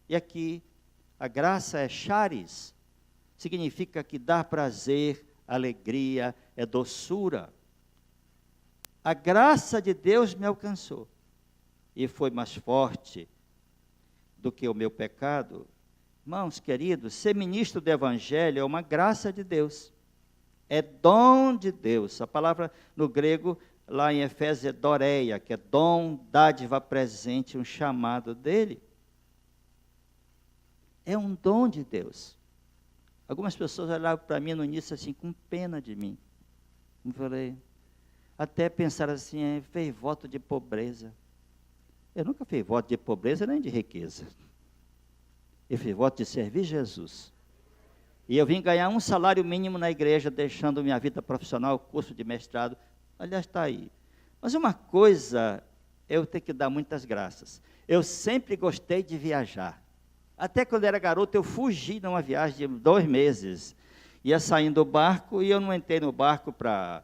E aqui, a graça é charis, significa que dá prazer, alegria, é doçura. A graça de Deus me alcançou e foi mais forte do que o meu pecado. Irmãos queridos, ser ministro do Evangelho é uma graça de Deus, é dom de Deus. A palavra no grego, lá em Efésios, é doreia, que é dom, dádiva, presente, um chamado dele. É um dom de Deus. Algumas pessoas olhavam para mim no início assim, com pena de mim. Eu falei, até pensaram assim, fez voto de pobreza. Eu nunca fiz voto de pobreza nem de riqueza. Eu fiz voto de servir Jesus. E eu vim ganhar um salário mínimo na igreja, deixando minha vida profissional, curso de mestrado. Aliás, está aí. Mas uma coisa, eu tenho que dar muitas graças. Eu sempre gostei de viajar. Até quando era garoto, eu fugi numa viagem de 2 meses. Ia saindo do barco e eu não entrei no barco para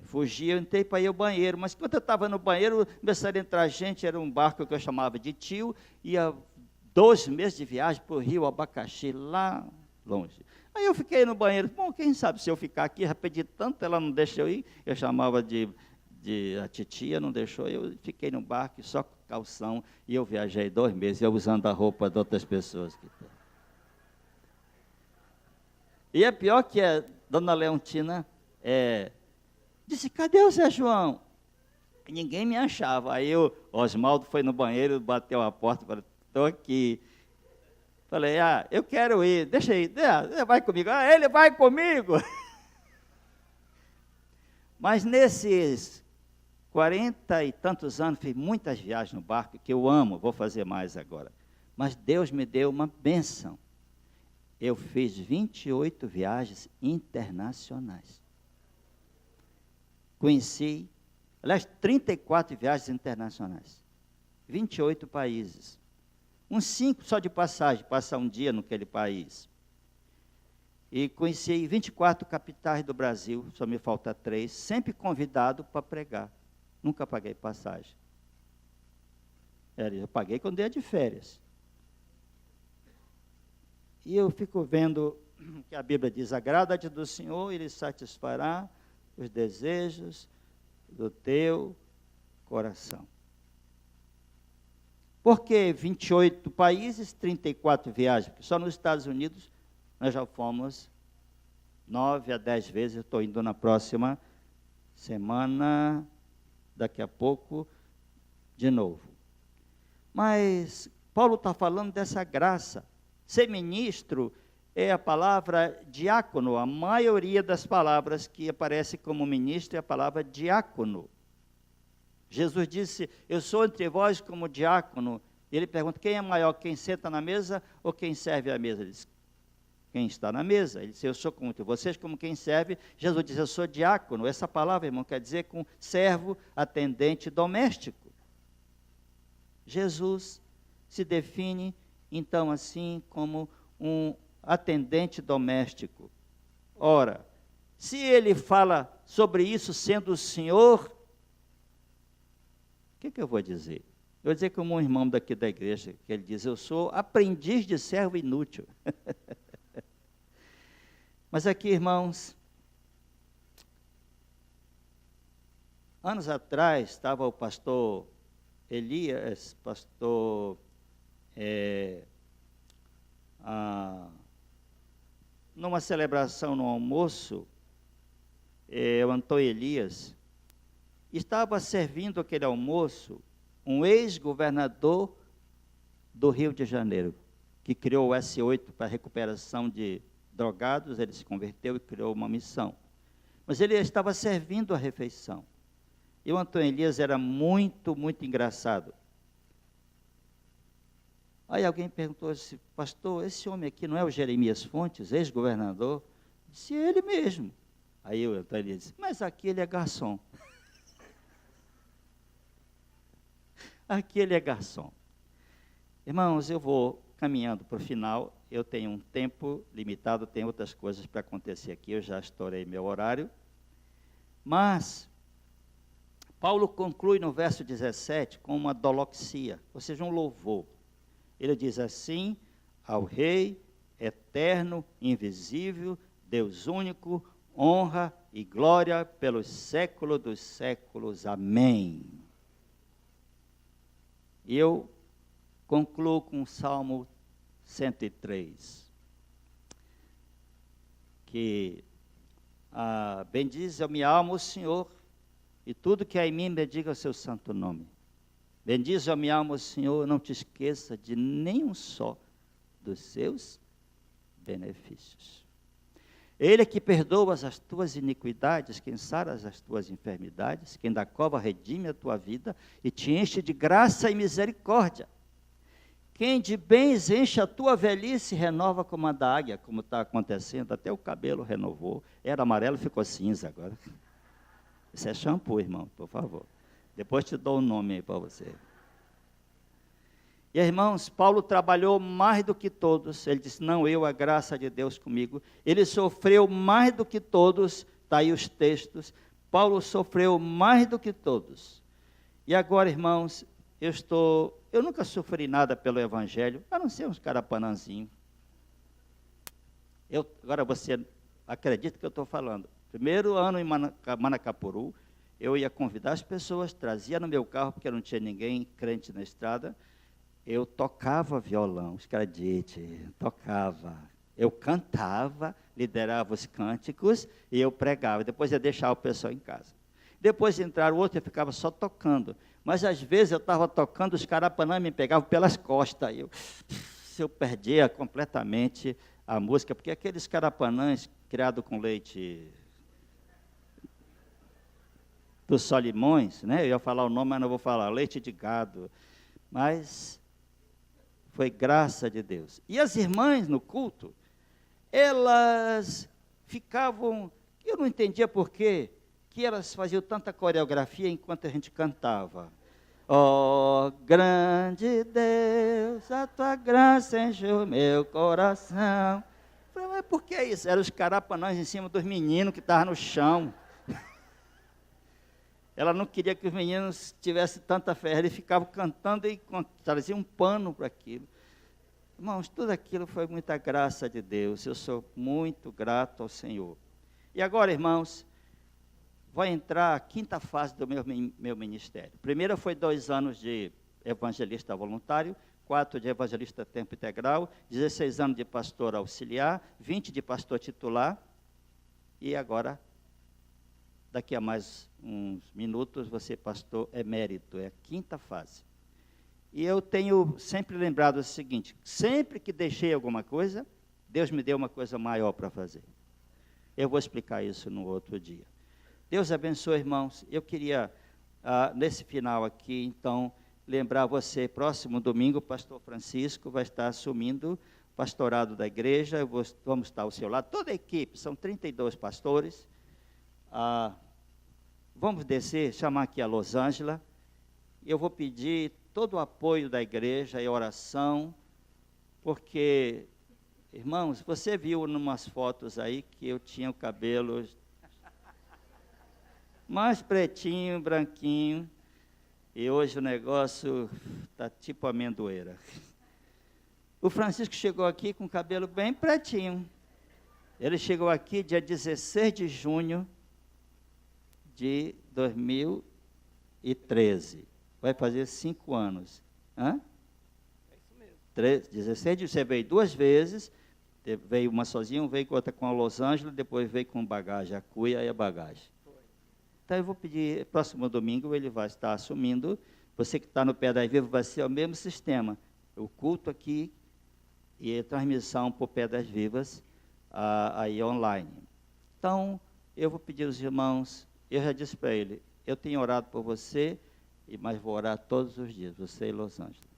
fugir, eu entrei para ir ao banheiro. Mas quando eu estava no banheiro, começaram a entrar gente, era um barco que eu chamava de tio, ia 2 meses de viagem para o Rio Abacaxi, lá longe. Aí eu fiquei no banheiro, bom, quem sabe se eu ficar aqui, já pedi tanto, ela não deixa eu ir, eu chamava de a titia, não deixou, eu fiquei no barco, só com calção, e eu viajei 2 meses, eu usando a roupa de outras pessoas. E é pior que a dona Leontina disse, cadê o Zé João? E ninguém me achava. Aí o Osmaldo foi no banheiro, bateu a porta, falou, estou aqui. Falei, eu quero ir, deixa aí, vai comigo. Ele vai comigo. Mas nesses 40 e tantos anos, fiz muitas viagens no barco, que eu amo, vou fazer mais agora. Mas Deus me deu uma bênção. Eu fiz 28 viagens internacionais. Conheci, aliás, 34 viagens internacionais. 28 países. Uns 5 só de passagem, passar um dia naquele país. E conheci 24 capitais do Brasil, só me falta 3, sempre convidado para pregar. Nunca paguei passagem. Eu paguei quando ia de férias. E eu fico vendo que a Bíblia diz, agrada-te do Senhor, Ele satisfará os desejos do teu coração. Por que 28 países, 34 viagens? Porque só nos Estados Unidos nós já fomos 9 a 10 vezes. Eu estou indo na próxima semana, daqui a pouco, de novo. Mas Paulo está falando dessa graça. Ser ministro é a palavra diácono. A maioria das palavras que aparece como ministro é a palavra diácono. Jesus disse, eu sou entre vós como diácono. E ele pergunta, quem é maior, quem senta na mesa ou quem serve à mesa? Ele diz, quem está na mesa. Ele disse, eu sou como vocês, como quem serve. Jesus diz, eu sou diácono. Essa palavra, irmão, quer dizer com servo, atendente, doméstico. Jesus se define, então, assim, como um atendente doméstico. Ora, Se ele fala sobre isso sendo o Senhor, o que eu vou dizer? Eu vou dizer como um irmão daqui da igreja, que ele diz, eu sou aprendiz de servo inútil. Mas aqui, irmãos, anos atrás, estava o pastor Elias, numa celebração no almoço, o Antônio Elias, estava servindo aquele almoço um ex-governador do Rio de Janeiro, que criou o S8 para recuperação de drogados, ele se converteu e criou uma missão. Mas ele estava servindo a refeição. E o Antônio Elias era muito, muito engraçado. Aí alguém perguntou assim, pastor, esse homem aqui não é o Jeremias Fontes, ex-governador? Disse, ele mesmo. Aí o Antônio Elias disse, mas aqui ele é garçom. Aqui ele é garçom. Irmãos, eu vou caminhando para o final, eu tenho um tempo limitado, tem outras coisas para acontecer aqui, eu já estourei meu horário. Mas, Paulo conclui no verso 17 com uma doloxia, ou seja, um louvor. Ele diz assim, ao Rei, eterno, invisível, Deus único, honra e glória pelos séculos dos séculos. Amém. E eu concluo com o Salmo 103, que bendize a minha alma o Senhor, e tudo que há em mim bendiga o seu santo nome. Bendize a minha alma o Senhor, não te esqueça de nenhum só dos seus benefícios. Ele é que perdoa as tuas iniquidades, quem sara as tuas enfermidades, quem da cova redime a tua vida e te enche de graça e misericórdia. Quem de bens enche a tua velhice, renova como a da águia, como está acontecendo, até o cabelo renovou, era amarelo, ficou cinza agora. Isso é shampoo, irmão, por favor. Depois te dou o nome aí para você. E, irmãos, Paulo trabalhou mais do que todos. Ele disse, não, a graça de Deus comigo. Ele sofreu mais do que todos. Está aí os textos. Paulo sofreu mais do que todos. E agora, irmãos, eu nunca sofri nada pelo Evangelho, a não ser uns carapanãzinhos. Agora você acredita que eu estou falando. Primeiro ano em Manacapuru, eu ia convidar as pessoas, trazia no meu carro, porque não tinha ninguém crente na estrada. Eu tocava violão, escradite, tocava. Eu cantava, liderava os cânticos e eu pregava. Depois eu deixava o pessoal em casa. Depois entraram outro, eu ficava só tocando. Mas às vezes eu estava tocando, os carapanãs me pegavam pelas costas. Eu perdia completamente a música, porque aqueles carapanãs criados com leite dos Solimões, né? Eu ia falar o nome, mas não vou falar, leite de gado. Mas foi graça de Deus. E as irmãs no culto, elas ficavam, eu não entendia por quê, que elas faziam tanta coreografia enquanto a gente cantava. Oh, grande Deus, a tua graça encheu meu coração. Eu falei, mas por que isso? Eram os carapanãs em cima dos meninos que estavam no chão. Ela não queria que os meninos tivessem tanta fé, eles ficavam cantando e traziam um pano para aquilo. Irmãos, tudo aquilo foi muita graça de Deus, eu sou muito grato ao Senhor. E agora, irmãos, vai entrar a quinta fase do meu ministério. Primeiro foi 2 anos de evangelista voluntário, 4 de evangelista tempo integral, 16 anos de pastor auxiliar, 20 de pastor titular, e agora, daqui a mais uns minutos, você pastor emérito, é a quinta fase. E eu tenho sempre lembrado o seguinte, sempre que deixei alguma coisa, Deus me deu uma coisa maior para fazer. Eu vou explicar isso no outro dia. Deus abençoe, irmãos. Eu queria, nesse final aqui, então, lembrar você, próximo domingo, o pastor Francisco vai estar assumindo o pastorado da igreja, vamos estar ao seu lado, toda a equipe, são 32 pastores. Vamos descer, chamar aqui a Los Angeles, eu vou pedir todo o apoio da igreja e oração, porque, irmãos, você viu em umas fotos aí que eu tinha o cabelo mais pretinho, branquinho. E hoje o negócio está tipo amendoeira. O Francisco chegou aqui com o cabelo bem pretinho. Ele chegou aqui dia 16 de junho de 2013. Vai fazer 5 anos. Hã? É isso mesmo. 16 de você veio 2 vezes, veio uma sozinha, veio com outra com a Los Angeles, depois veio com bagagem, a cuia e a bagagem. Então eu vou pedir, próximo domingo ele vai estar assumindo, você que está no Pedras Vivas vai ser o mesmo sistema, o culto aqui e a transmissão por Pedras Vivas aí online. Então, eu vou pedir aos irmãos, eu já disse para ele, eu tenho orado por você, mas vou orar todos os dias, você e Los Angeles.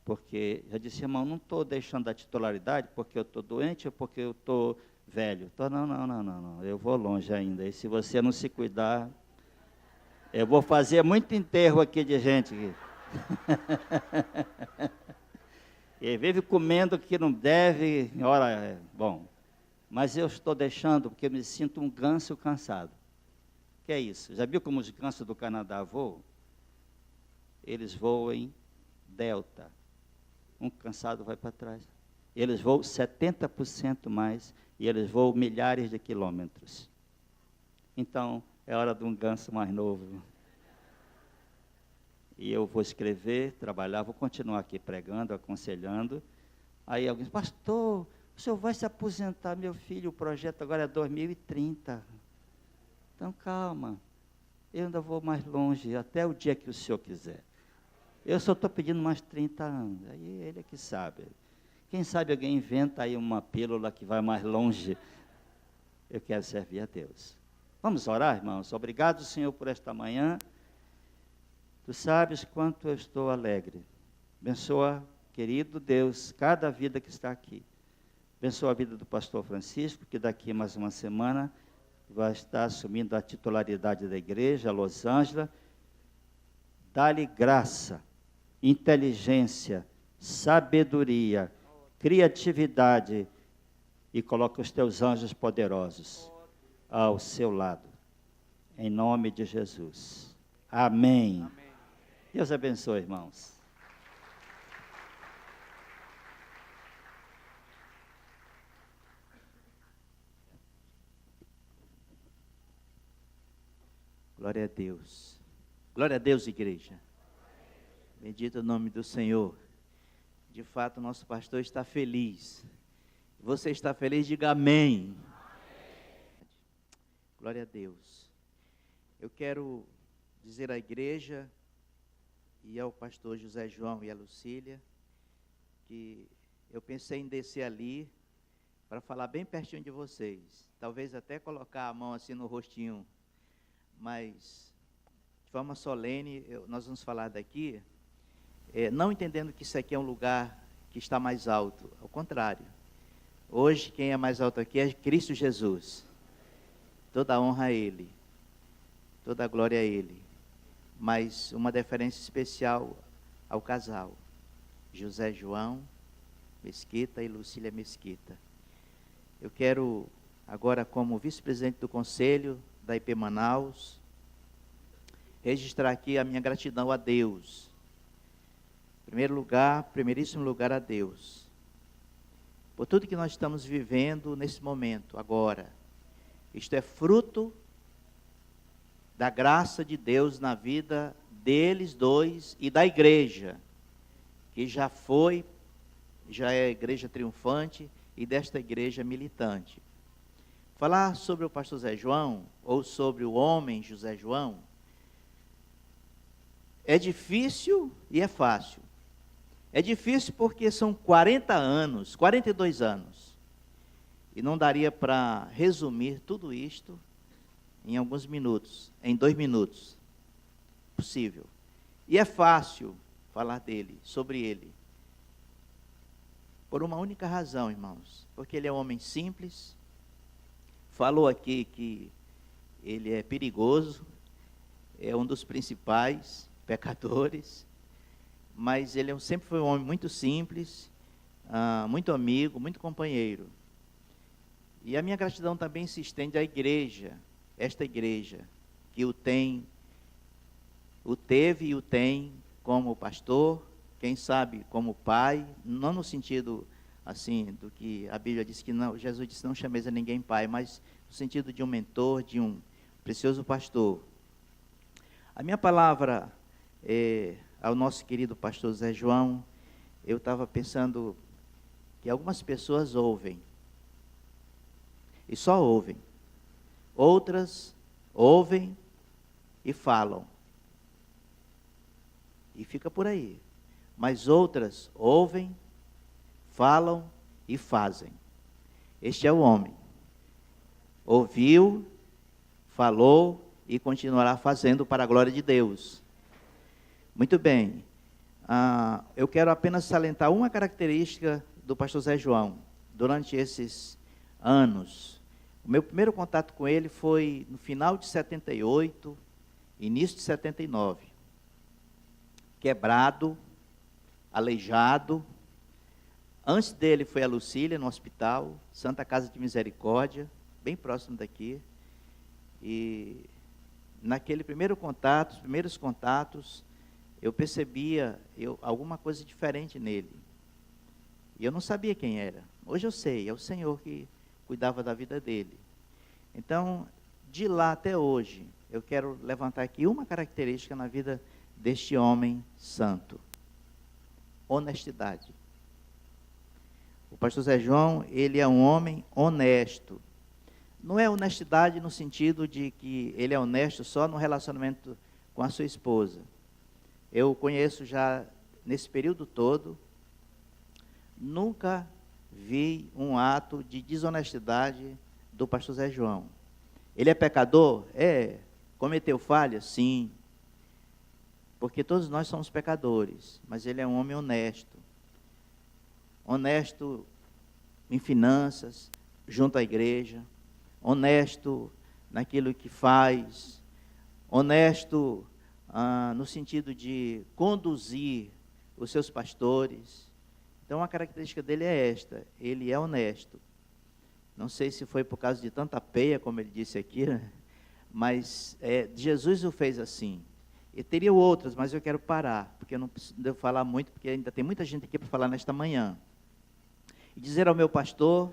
Porque, já disse, irmão, não estou deixando a titularidade porque eu estou doente ou porque eu estou velho. Não, eu vou longe ainda. E se você não se cuidar, eu vou fazer muito enterro aqui de gente. E vive comendo o que não deve. Ora, bom, mas eu estou deixando porque eu me sinto um ganso cansado. Que é isso? Já viu como os gansos do Canadá voam? Eles voam em delta. Um cansado vai para trás. Eles voam 70% mais e eles voam milhares de quilômetros. Então, é hora de um ganso mais novo. E eu vou escrever, trabalhar, vou continuar aqui pregando, aconselhando. Aí alguém diz, pastor, o senhor vai se aposentar, meu filho, o projeto agora é 2030. Então, calma, eu ainda vou mais longe, até o dia que o senhor quiser. Eu só estou pedindo mais 30 anos, aí ele é que sabe. Quem sabe alguém inventa aí uma pílula que vai mais longe. Eu quero servir a Deus. Vamos orar, irmãos? Obrigado, Senhor, por esta manhã. Tu sabes quanto eu estou alegre. Abençoa, querido Deus, cada vida que está aqui. Abençoa a vida do pastor Francisco, que daqui mais uma semana vai estar assumindo a titularidade da igreja, Los Angeles. Dá-lhe graça, inteligência, sabedoria, criatividade e coloca os teus anjos poderosos ao seu lado. Em nome de Jesus. Amém. Amém. Deus abençoe, irmãos. Glória a Deus. Glória a Deus, igreja. Bendito o nome do Senhor. De fato, o nosso pastor está feliz. Você está feliz? Diga amém. Glória a Deus. Eu quero dizer à igreja e ao pastor José João e à Lucília que eu pensei em descer ali para falar bem pertinho de vocês. Talvez até colocar a mão assim no rostinho, mas de forma solene nós vamos falar daqui, não entendendo que isso aqui é um lugar que está mais alto. Ao contrário. Hoje quem é mais alto aqui é Cristo Jesus. Toda a honra a Ele. Toda a glória a Ele. Mas uma deferência especial ao casal. José João Mesquita e Lucília Mesquita. Eu quero agora, como vice-presidente do Conselho da IP Manaus, registrar aqui a minha gratidão a Deus. Primeiríssimo lugar a Deus. Por tudo que nós estamos vivendo nesse momento, agora. Isto é fruto da graça de Deus na vida deles dois e da igreja, que já é a igreja triunfante e desta igreja militante. Falar sobre o pastor Zé João, ou sobre o homem José João, é difícil e é fácil. É difícil porque são 40 anos, 42 anos. E não daria para resumir tudo isto em alguns minutos, em 2 minutos. Possível. E é fácil falar dele, sobre ele. Por uma única razão, irmãos. Porque ele é um homem simples. Falou aqui que ele é perigoso, é um dos principais pecadores, mas ele sempre foi um homem muito simples, muito amigo, muito companheiro. E a minha gratidão também se estende à igreja, esta igreja, que o teve e o tem como pastor, quem sabe como pai, não no sentido assim do que a Bíblia diz que não, Jesus disse não chameis a ninguém pai, mas no sentido de um mentor, de um precioso pastor. A minha palavra ao nosso querido pastor Zé João, eu estava pensando que algumas pessoas ouvem, e só ouvem. Outras ouvem e falam, e fica por aí. Mas outras ouvem, falam e fazem. Este é o homem. Ouviu, falou e continuará fazendo para a glória de Deus. Muito bem. Eu quero apenas salientar uma característica do pastor Zé João. Durante esses anos, o meu primeiro contato com ele foi no final de 78, início de 79. Quebrado, aleijado. Antes dele foi a Lucília, no hospital, Santa Casa de Misericórdia, bem próximo daqui. E naquele primeiro contato, os primeiros contatos, eu percebia alguma coisa diferente nele. E eu não sabia quem era. Hoje eu sei, é o Senhor que cuidava da vida dele. Então, de lá até hoje, eu quero levantar aqui uma característica na vida deste homem santo: honestidade. O pastor Zé João, ele é um homem honesto. Não é honestidade no sentido de que ele é honesto só no relacionamento com a sua esposa. Eu conheço já nesse período todo, nunca vi um ato de desonestidade do pastor Zé João. Ele é pecador? É. Cometeu falhas? Sim. Porque todos nós somos pecadores, mas ele é um homem honesto. Honesto em finanças, junto à igreja, honesto naquilo que faz, honesto no sentido de conduzir os seus pastores. Então a característica dele é esta: ele é honesto. Não sei se foi por causa de tanta peia, como ele disse aqui, né? Mas Jesus o fez assim. E teria outras, mas eu quero parar, porque eu não devo falar muito, porque ainda tem muita gente aqui para falar nesta manhã. E dizer ao meu pastor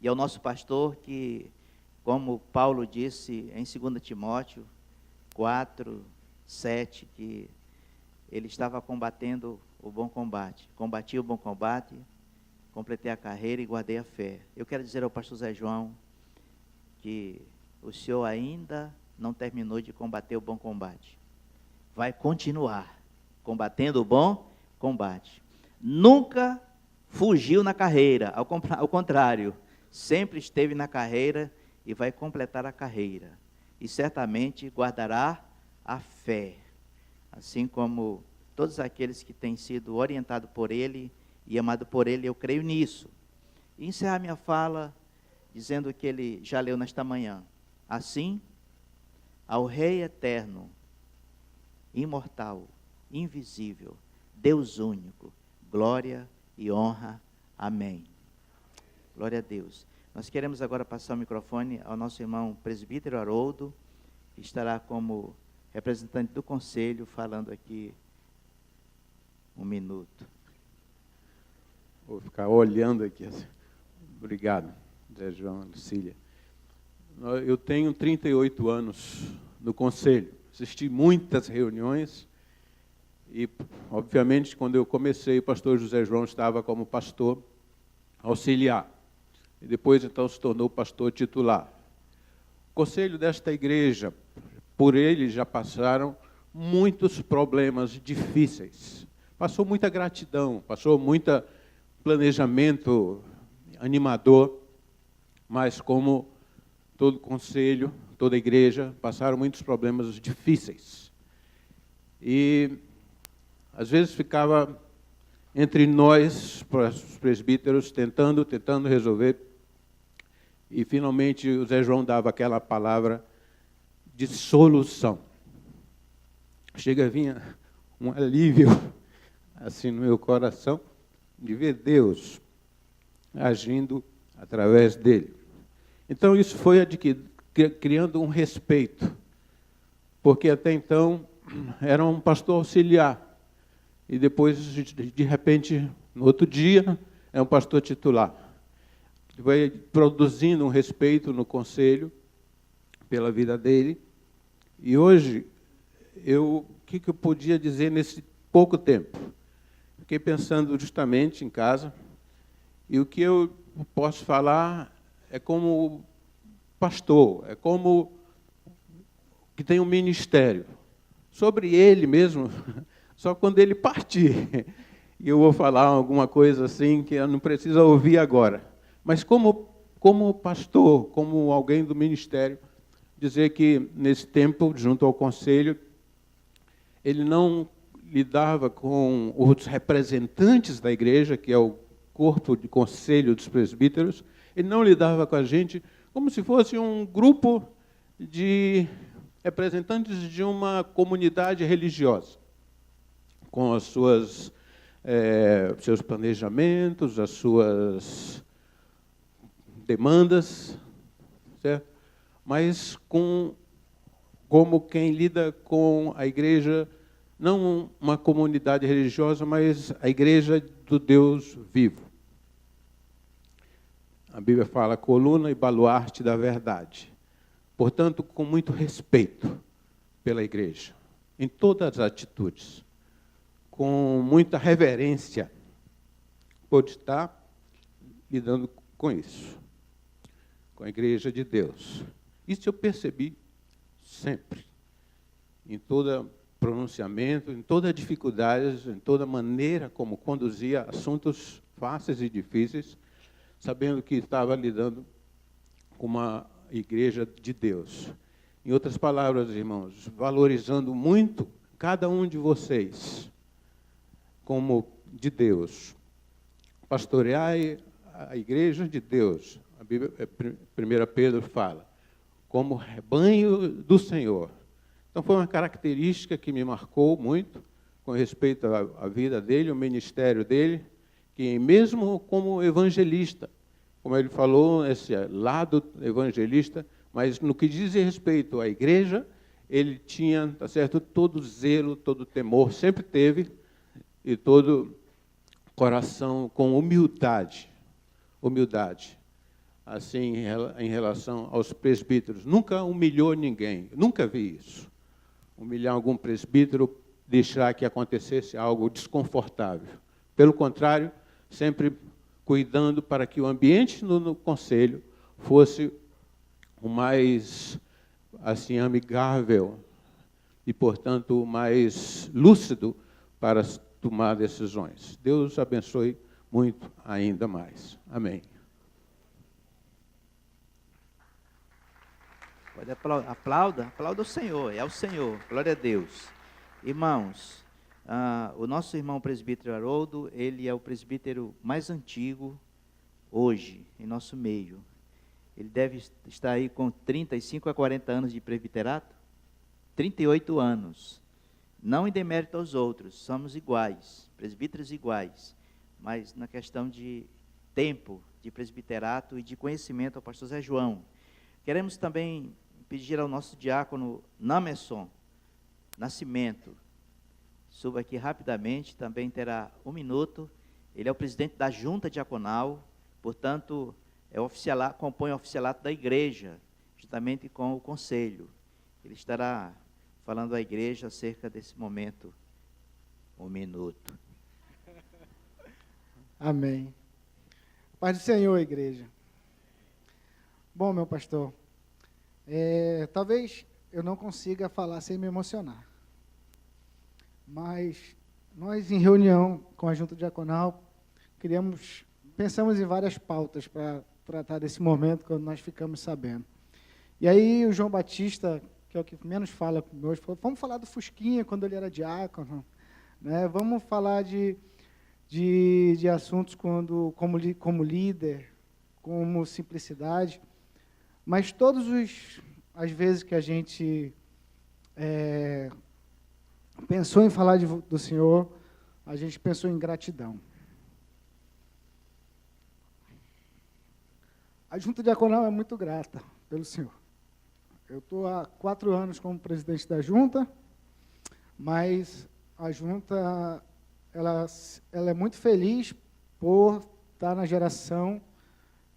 e ao nosso pastor que, como Paulo disse em 2 Timóteo 4, 7, que ele estava combatendo o bom combate. Combati o bom combate, completei a carreira e guardei a fé. Eu quero dizer ao pastor Zé João que o senhor ainda não terminou de combater o bom combate. Vai continuar combatendo o bom combate. Nunca fugiu na carreira, ao contrário, sempre esteve na carreira e vai completar a carreira. E certamente guardará a fé, assim como todos aqueles que têm sido orientados por ele e amados por ele, eu creio nisso. E encerrar minha fala dizendo o que ele já leu nesta manhã. Assim, ao Rei eterno, imortal, invisível, Deus único, glória e honra. Amém. Glória a Deus. Nós queremos agora passar o microfone ao nosso irmão presbítero Haroldo, que estará como representante do conselho, falando aqui um minuto. Vou ficar olhando aqui. Obrigado, Zé João, Lucília. Eu tenho 38 anos no conselho. Assisti muitas reuniões e, obviamente, quando eu comecei, o pastor José João estava como pastor auxiliar. E depois, então, se tornou pastor titular. O conselho desta igreja, por ele já passaram muitos problemas difíceis. Passou muita gratidão, passou muito planejamento animador, mas como todo conselho, toda igreja, passaram muitos problemas difíceis. E, às vezes, ficava entre nós, os presbíteros, tentando resolver. E, finalmente, o Zé João dava aquela palavra de solução. Chega a vir um alívio, assim, no meu coração, de ver Deus agindo através dele. Então, isso foi criando um respeito porque até então era um pastor auxiliar. E depois, de repente, no outro dia, é um pastor titular. Ele vai produzindo um respeito no conselho pela vida dele. E hoje, o que eu podia dizer nesse pouco tempo? Fiquei pensando justamente em casa, e o que eu posso falar é como pastor, é como que tem um ministério. Sobre ele mesmo, só quando ele partir. E eu vou falar alguma coisa assim que eu não precisa ouvir agora. Mas como pastor, como alguém do ministério, dizer que nesse tempo, junto ao conselho, ele não lidava com os representantes da igreja, que é o corpo de conselho dos presbíteros, ele não lidava com a gente como se fosse um grupo de representantes de uma comunidade religiosa, com as suas seus planejamentos, as suas demandas, certo? Mas como quem lida com a igreja, não uma comunidade religiosa, mas a igreja do Deus vivo. A Bíblia fala coluna e baluarte da verdade. Portanto, com muito respeito pela igreja, em todas as atitudes, com muita reverência, pode estar lidando com isso, com a igreja de Deus. Isso eu percebi sempre, em todo pronunciamento, em toda dificuldade, em toda maneira como conduzia assuntos fáceis e difíceis, sabendo que estava lidando com uma igreja de Deus. Em outras palavras, irmãos, valorizando muito cada um de vocês como de Deus. Pastoreai a igreja de Deus. A Bíblia, 1 Pedro fala, como rebanho do Senhor. Então foi uma característica que me marcou muito com respeito à vida dele, ao ministério dele, que mesmo como evangelista, como ele falou, esse lado evangelista, mas no que diz respeito à igreja, ele tinha, tá certo, todo zelo, todo temor, sempre teve, e todo coração com humildade, assim, em relação aos presbíteros. Nunca humilhou ninguém, nunca vi isso. Humilhar algum presbítero, deixar que acontecesse algo desconfortável. Pelo contrário, sempre cuidando para que o ambiente no conselho fosse o mais assim amigável e, portanto, o mais lúcido para tomar decisões. Deus abençoe muito ainda mais. Amém. Pode aplauda o Senhor, é o Senhor, glória a Deus. Irmãos, o nosso irmão presbítero Haroldo, ele é o presbítero mais antigo hoje, em nosso meio. Ele deve estar aí com 35 a 40 anos de presbiterato, 38 anos. Não em demérito aos outros, somos iguais, presbíteros iguais, mas na questão de tempo de presbiterato e de conhecimento ao pastor Zé João. Queremos também pedir ao nosso diácono Namerson Nascimento, suba aqui rapidamente, também terá 1 minuto. Ele é o presidente da junta diaconal, portanto, compõe o oficialato da igreja, juntamente com o conselho. Ele estará falando à igreja acerca desse momento. 1 minuto. Amém. Paz do Senhor, igreja. Bom, meu pastor, talvez eu não consiga falar sem me emocionar. Mas nós, em reunião com a junta diaconal, pensamos em várias pautas para tratar desse momento, quando nós ficamos sabendo. E aí o João Batista, que é o que menos fala hoje, falou, vamos falar do Fusquinha, quando ele era diácono, né? Vamos falar de assuntos como líder, como simplicidade, mas as vezes que a gente pensou em falar do Senhor, a gente pensou em gratidão. A junta diaconal é muito grata pelo Senhor. Eu estou há 4 anos como presidente da junta, mas a junta ela é muito feliz por estar na geração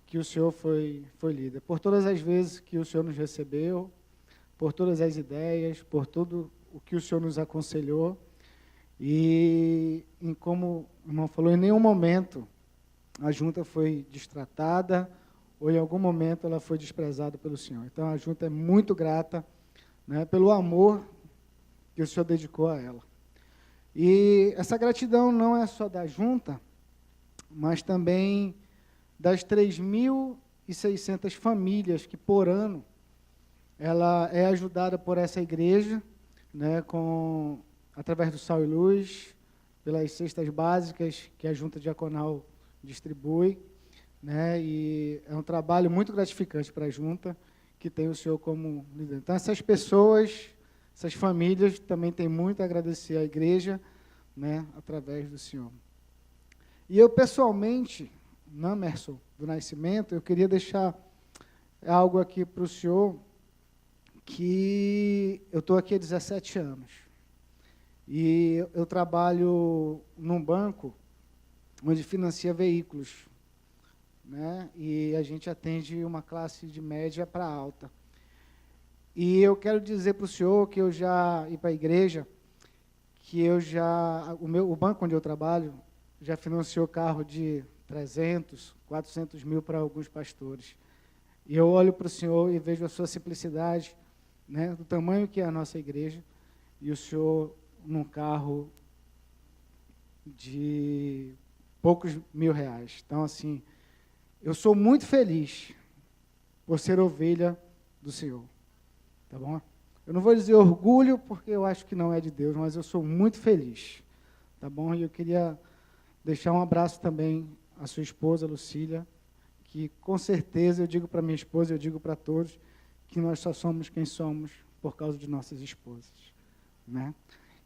que o senhor foi líder, por todas as vezes que o senhor nos recebeu, por todas as ideias, por tudo o que o senhor nos aconselhou, e como o irmão falou, em nenhum momento a junta foi destratada, ou em algum momento ela foi desprezada pelo senhor. Então, a junta é muito grata, né, pelo amor que o senhor dedicou a ela. E essa gratidão não é só da junta, mas também das 3.600 famílias que, por ano, ela é ajudada por essa igreja, né, através do Sal e Luz, pelas cestas básicas que a junta diaconal distribui, né, e é um trabalho muito gratificante para a junta, que tem o senhor como líder. Então, essas pessoas, essas famílias, também têm muito a agradecer à igreja, né, através do senhor. E eu, pessoalmente, Namerson do Nascimento, eu queria deixar algo aqui para o senhor, que eu estou aqui há 17 anos. E eu trabalho num banco onde financia veículos, né? E a gente atende uma classe de média para alta. E eu quero dizer para o senhor que eu já ir para a igreja, que o banco onde eu trabalho já financiou carro de 300, 400 mil para alguns pastores. E eu olho para o senhor e vejo a sua simplicidade, né, do tamanho que é a nossa igreja, e o senhor num carro de poucos R$1.000. Então, assim, eu sou muito feliz por ser ovelha do Senhor, tá bom? Eu não vou dizer orgulho, porque eu acho que não é de Deus, mas eu sou muito feliz, tá bom? E eu queria deixar um abraço também à sua esposa, Lucília, que com certeza, eu digo para minha esposa, eu digo para todos, que nós só somos quem somos por causa de nossas esposas, né?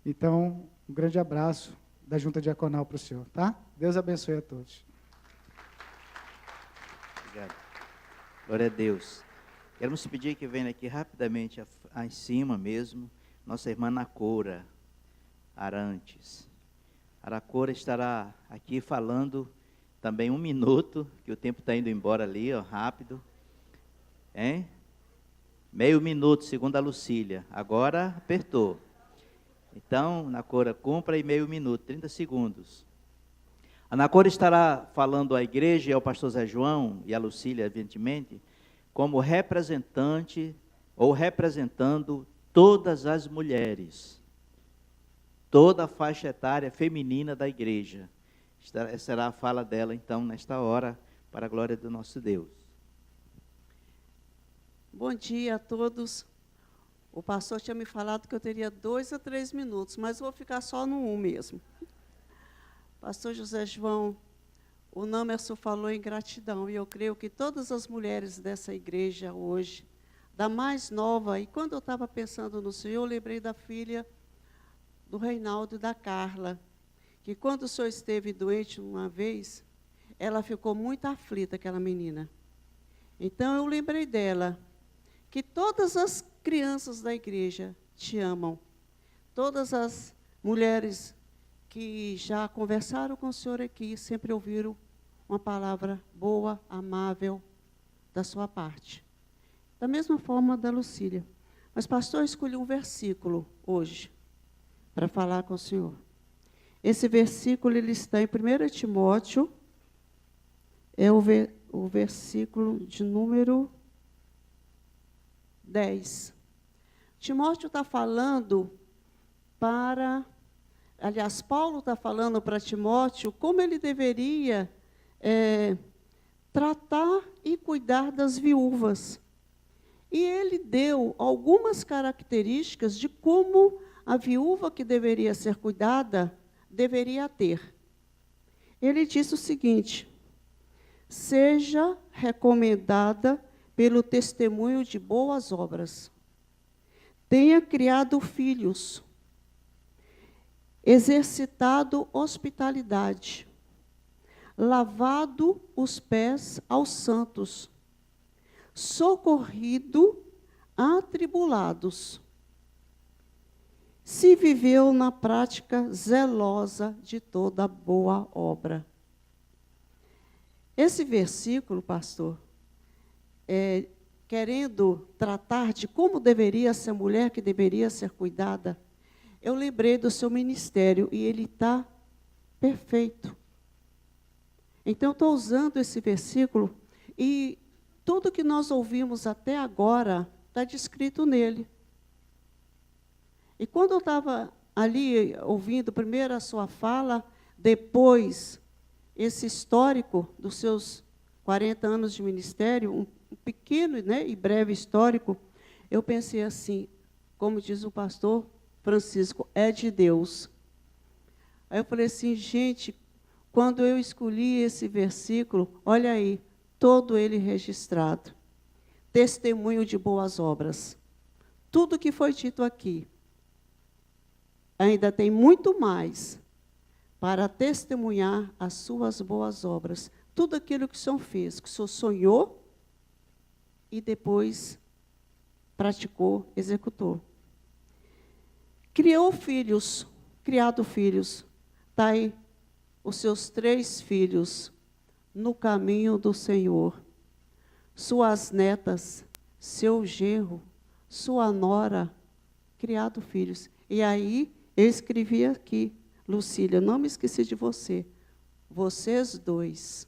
Então, um grande abraço da Junta Diaconal para o senhor, tá? Deus abençoe a todos. Obrigado. Glória a Deus. Queremos pedir que venha aqui rapidamente, em cima mesmo, nossa irmã Nacora Arantes. A Nacora estará aqui falando também 1 minuto, que o tempo está indo embora ali, ó, rápido. Hein? Meio minuto, segundo a Lucília. Agora apertou. Então, Nacora, cumpra e meio minuto, 30 segundos. A Nacora estará falando à igreja e ao pastor Zé João e à Lucília, evidentemente, como representante ou representando todas as mulheres, toda a faixa etária feminina da igreja. Essa será a fala dela, então, nesta hora, para a glória do nosso Deus. Bom dia a todos. O pastor tinha me falado que eu teria 2 a 3 minutos, mas vou ficar só no 1 mesmo. Pastor José João, o Namerson falou em gratidão, e eu creio que todas as mulheres dessa igreja hoje, da mais nova, e quando eu estava pensando no senhor, eu lembrei da filha do Reinaldo e da Carla, que quando o senhor esteve doente uma vez, ela ficou muito aflita, aquela menina. Então, eu lembrei dela, que todas as crianças da igreja te amam, todas as mulheres que já conversaram com o senhor aqui, sempre ouviram uma palavra boa, amável, da sua parte. Da mesma forma da Lucília. Mas, pastor, eu escolhi um versículo hoje, para falar com o senhor. Esse versículo, ele está em 1 Timóteo, é o versículo de número 10. Timóteo está falando Paulo está falando para Timóteo como ele deveria tratar e cuidar das viúvas. E ele deu algumas características de como a viúva que deveria ser cuidada deveria ter. Ele disse o seguinte: seja recomendada pelo testemunho de boas obras. Tenha criado filhos, exercitado hospitalidade, lavado os pés aos santos, socorrido atribulados, se viveu na prática zelosa de toda boa obra. Esse versículo, pastor, querendo tratar de como deveria ser a mulher que deveria ser cuidada, eu lembrei do seu ministério e ele está perfeito. Então, eu estou usando esse versículo e tudo que nós ouvimos até agora está descrito nele. E quando eu estava ali ouvindo primeiro a sua fala, depois esse histórico dos seus 40 anos de ministério, um pequeno, né, e breve histórico, eu pensei assim, como diz o pastor Francisco, é de Deus. Aí eu falei assim, gente, quando eu escolhi esse versículo, olha aí, todo ele registrado. Testemunho de boas obras. Tudo que foi dito aqui. Ainda tem muito mais para testemunhar as suas boas obras. Tudo aquilo que o Senhor fez, que o Senhor sonhou e depois praticou, executou. Criou filhos, criado filhos. Está aí os seus 3 filhos no caminho do Senhor. Suas netas, seu genro, sua nora, criado filhos. E aí, eu escrevi aqui, Lucília, não me esqueci de você. Vocês 2.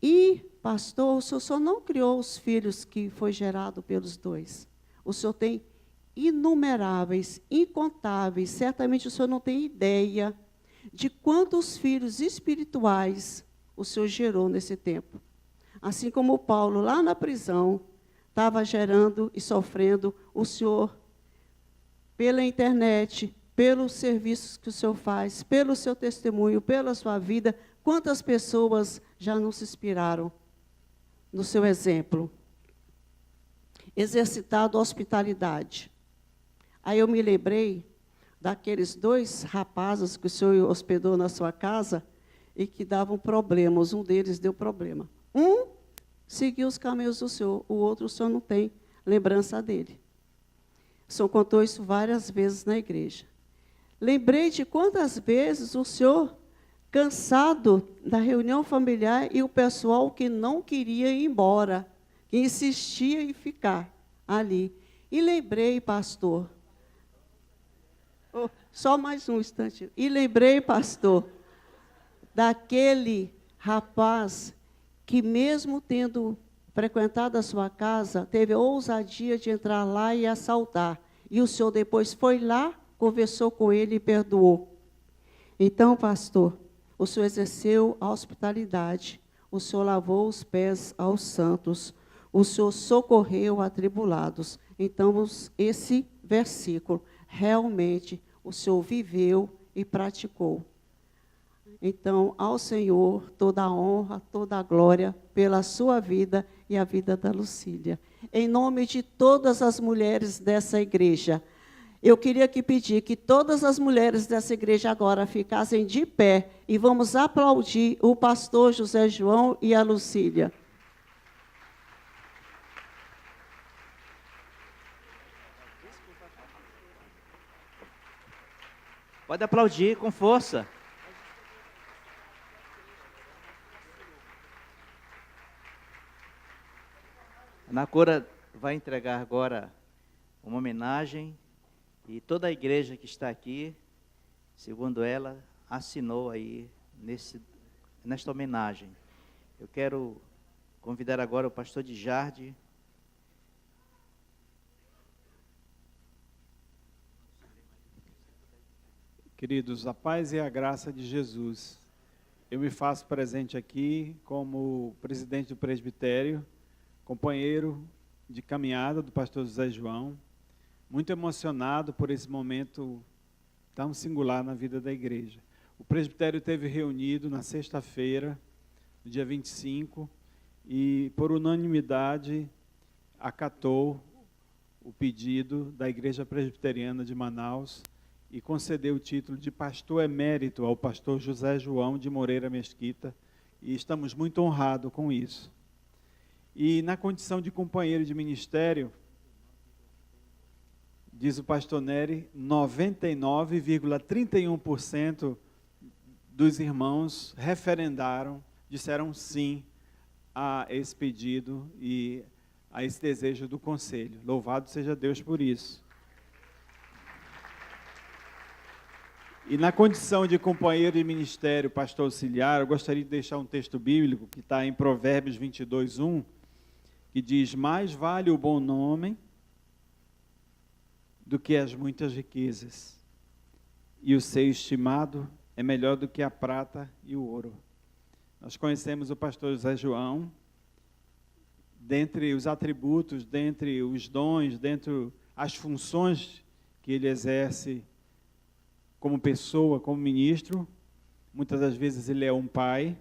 E, pastor, o senhor só não criou os filhos que foi gerado pelos 2. O senhor tem inumeráveis, incontáveis. Certamente o senhor não tem ideia de quantos filhos espirituais o senhor gerou nesse tempo. Assim como o Paulo, lá na prisão, estava gerando e sofrendo, o senhor, pela internet, pelos serviços que o senhor faz, pelo seu testemunho, pela sua vida, quantas pessoas já não se inspiraram no seu exemplo? Exercitado a hospitalidade. Aí eu me lembrei daqueles 2 rapazes que o senhor hospedou na sua casa e que davam problemas. Um deles deu problema. Um seguiu os caminhos do senhor, o outro o senhor não tem lembrança dele. O senhor contou isso várias vezes na igreja. Lembrei de quantas vezes o senhor, cansado da reunião familiar, e o pessoal que não queria ir embora, que insistia em ficar ali. E lembrei, pastor, só mais um instante. E lembrei, pastor, daquele rapaz que, mesmo tendo frequentado a sua casa, teve a ousadia de entrar lá e assaltar. E o senhor depois foi lá, conversou com ele e perdoou. Então, pastor, o senhor exerceu a hospitalidade, o senhor lavou os pés aos santos, o senhor socorreu atribulados. Então, esse versículo, realmente, o senhor viveu e praticou. Então, ao Senhor, toda a honra, toda a glória pela sua vida e a vida da Lucília. Em nome de todas as mulheres dessa igreja, eu queria pedir que todas as mulheres dessa igreja agora ficassem de pé e vamos aplaudir o pastor José João e a Lucília. Pode aplaudir com força. A Nacora vai entregar agora uma homenagem e toda a igreja que está aqui, segundo ela, assinou aí nesta homenagem. Eu quero convidar agora o pastor de Jardim. Queridos, a paz e a graça de Jesus. Eu me faço presente aqui como presidente do presbitério, companheiro de caminhada do pastor José João, muito emocionado por esse momento tão singular na vida da igreja. O presbitério esteve reunido na sexta-feira, no dia 25, e por unanimidade acatou o pedido da Igreja Presbiteriana de Manaus e concedeu o título de pastor emérito ao pastor José João de Moreira Mesquita, e estamos muito honrados com isso. E na condição de companheiro de ministério, diz o pastor Nery, 99,31% dos irmãos referendaram, disseram sim a esse pedido e a esse desejo do conselho. Louvado seja Deus por isso. E na condição de companheiro de ministério, pastor auxiliar, eu gostaria de deixar um texto bíblico que está em Provérbios 22:1, que diz: mais vale o bom nome do que as muitas riquezas, e o ser estimado é melhor do que a prata e o ouro. Nós conhecemos o pastor José João, dentre os atributos, dentre os dons, dentre as funções que ele exerce como pessoa, como ministro, muitas das vezes ele é um pai,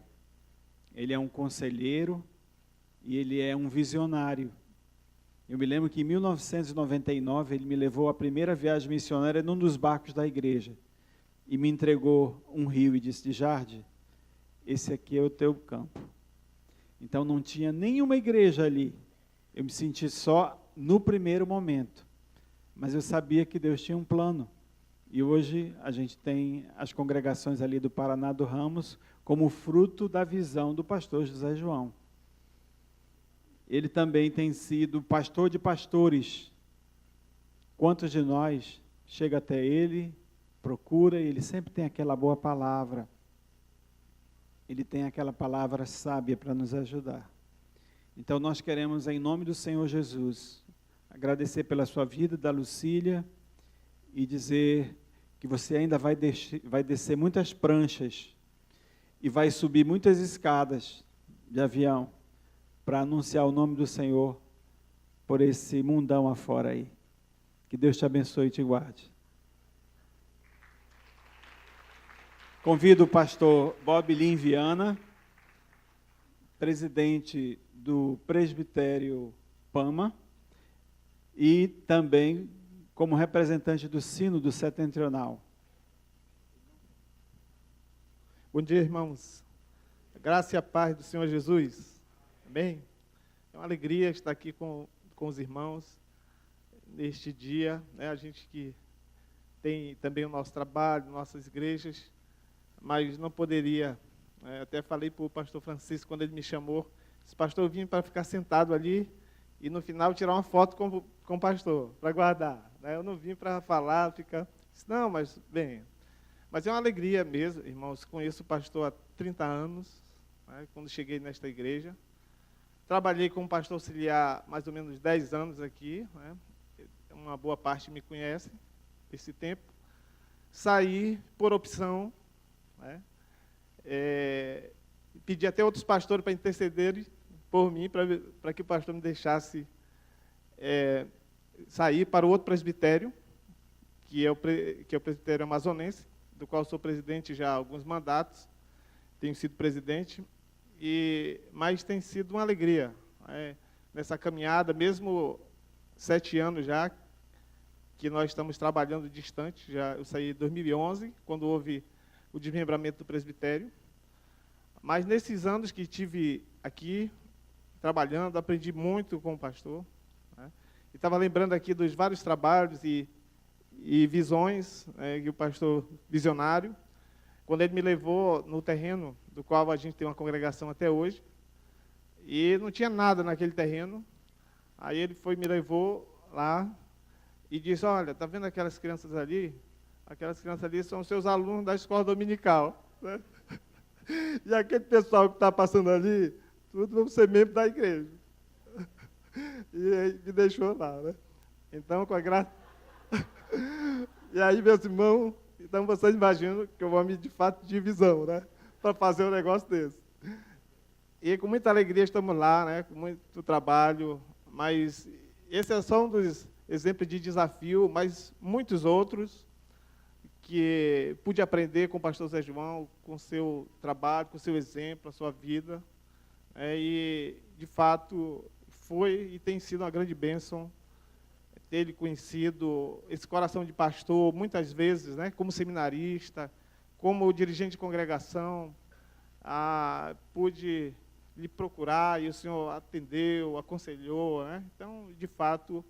ele é um conselheiro e ele é um visionário. Eu me lembro que em 1999 ele me levou à primeira viagem missionária num dos barcos da igreja e me entregou um rio e disse: Jardim, esse aqui é o teu campo. Então não tinha nenhuma igreja ali. Eu me senti só no primeiro momento, mas eu sabia que Deus tinha um plano. E hoje a gente tem as congregações ali do Paraná do Ramos como fruto da visão do pastor José João. Ele também tem sido pastor de pastores. Quantos de nós chega até ele, procura, e ele sempre tem aquela boa palavra. Ele tem aquela palavra sábia para nos ajudar. Então nós queremos, em nome do Senhor Jesus, agradecer pela sua vida, da Lucília, e dizer que você ainda vai descer muitas pranchas e vai subir muitas escadas de avião para anunciar o nome do Senhor por esse mundão afora aí. Que Deus te abençoe e te guarde. Convido o pastor Bob Lin Viana, presidente do Presbitério Pama, e também como representante do Sínodo Setentrional. Bom dia, irmãos. A graça e a paz do Senhor Jesus. Amém? É uma alegria estar aqui com os irmãos neste dia, né? A gente que tem também o nosso trabalho, nossas igrejas, mas não poderia, até falei para o pastor Francisco quando ele me chamou, esse pastor vinha para ficar sentado ali e no final tirar uma foto com o pastor, para guardar. Né? Eu não vim para falar, ficar... Não, mas, bem... Mas é uma alegria mesmo, irmãos. Conheço o pastor há 30 anos, né, quando cheguei nesta igreja. Trabalhei como pastor auxiliar mais ou menos 10 anos aqui. Né, uma boa parte me conhece esse tempo. Saí por opção. Né, pedi até outros pastores para intercederem por mim, para que o pastor me deixasse sair para o outro presbitério, que é o presbitério amazonense, do qual sou presidente já há alguns mandatos, tenho sido presidente, mas tem sido uma alegria nessa caminhada, mesmo 7 anos já, que nós estamos trabalhando distante. Eu saí em 2011, quando houve o desmembramento do presbitério, mas nesses anos que estive aqui, trabalhando, aprendi muito com o pastor, né? E estava lembrando aqui dos vários trabalhos e visões, que o pastor visionário, quando ele me levou no terreno do qual a gente tem uma congregação até hoje, e não tinha nada naquele terreno. Aí ele me levou lá e disse: olha, está vendo aquelas crianças ali? Aquelas crianças ali são seus alunos da escola dominical. Né? E aquele pessoal que está passando ali, tudo vão ser membros da igreja. E aí me deixou lá. Né? Então, com a graça... E aí, meus irmãos, então vocês imaginam que eu amo de fato de visão, né? Para fazer um negócio desse. E com muita alegria estamos lá, né? Com muito trabalho, mas esse é só um dos exemplos de desafio, mas muitos outros que pude aprender com o pastor Zé João, com o seu trabalho, com o seu exemplo, a sua vida. E, de fato, foi e tem sido uma grande bênção ter ele conhecido, esse coração de pastor, muitas vezes, né, como seminarista, como dirigente de congregação, pude lhe procurar e o senhor atendeu, aconselhou. Né? Então, de fato,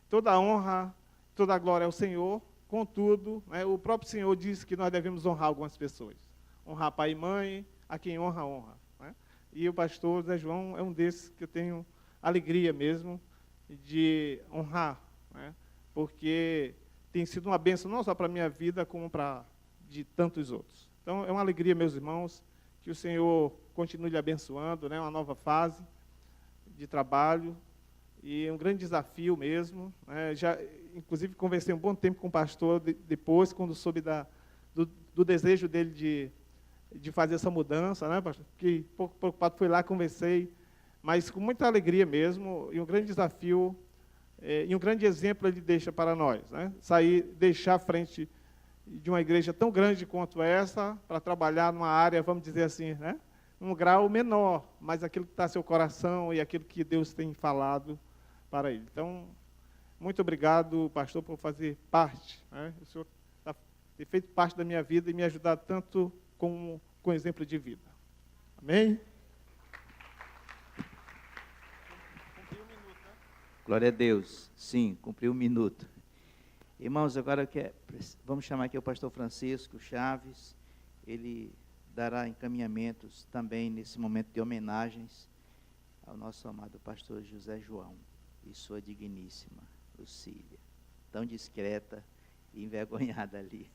toda a honra, toda a glória ao Senhor. Contudo, né, o próprio Senhor disse que nós devemos honrar algumas pessoas. Honrar pai e mãe, a quem honra, honra. Né? E o pastor Zé João é um desses que eu tenho alegria mesmo de honrar, né? Porque tem sido uma bênção não só para a minha vida, como para de tantos outros. Então, é uma alegria, meus irmãos, que o Senhor continue lhe abençoando, né? Uma nova fase de trabalho e um grande desafio mesmo. Né? Já, inclusive, conversei um bom tempo com o pastor depois, quando soube do desejo dele de fazer essa mudança, né, pastor? Fiquei um pouco preocupado, fui lá, conversei, mas com muita alegria mesmo, e um grande desafio, e um grande exemplo ele deixa para nós, né? Deixar à frente de uma igreja tão grande quanto essa, para trabalhar numa área, vamos dizer assim, né? Um grau menor, mas aquilo que está no seu coração e aquilo que Deus tem falado para ele. Então, muito obrigado, pastor, por fazer parte, né? O senhor ter feito parte da minha vida e me ajudado tanto com exemplo de vida. Amém? Glória a Deus. Sim, cumpriu 1 minuto. Irmãos, agora vamos chamar aqui o pastor Francisco Chaves. Ele dará encaminhamentos também nesse momento de homenagens ao nosso amado pastor José João e sua digníssima Lucília, tão discreta e envergonhada ali.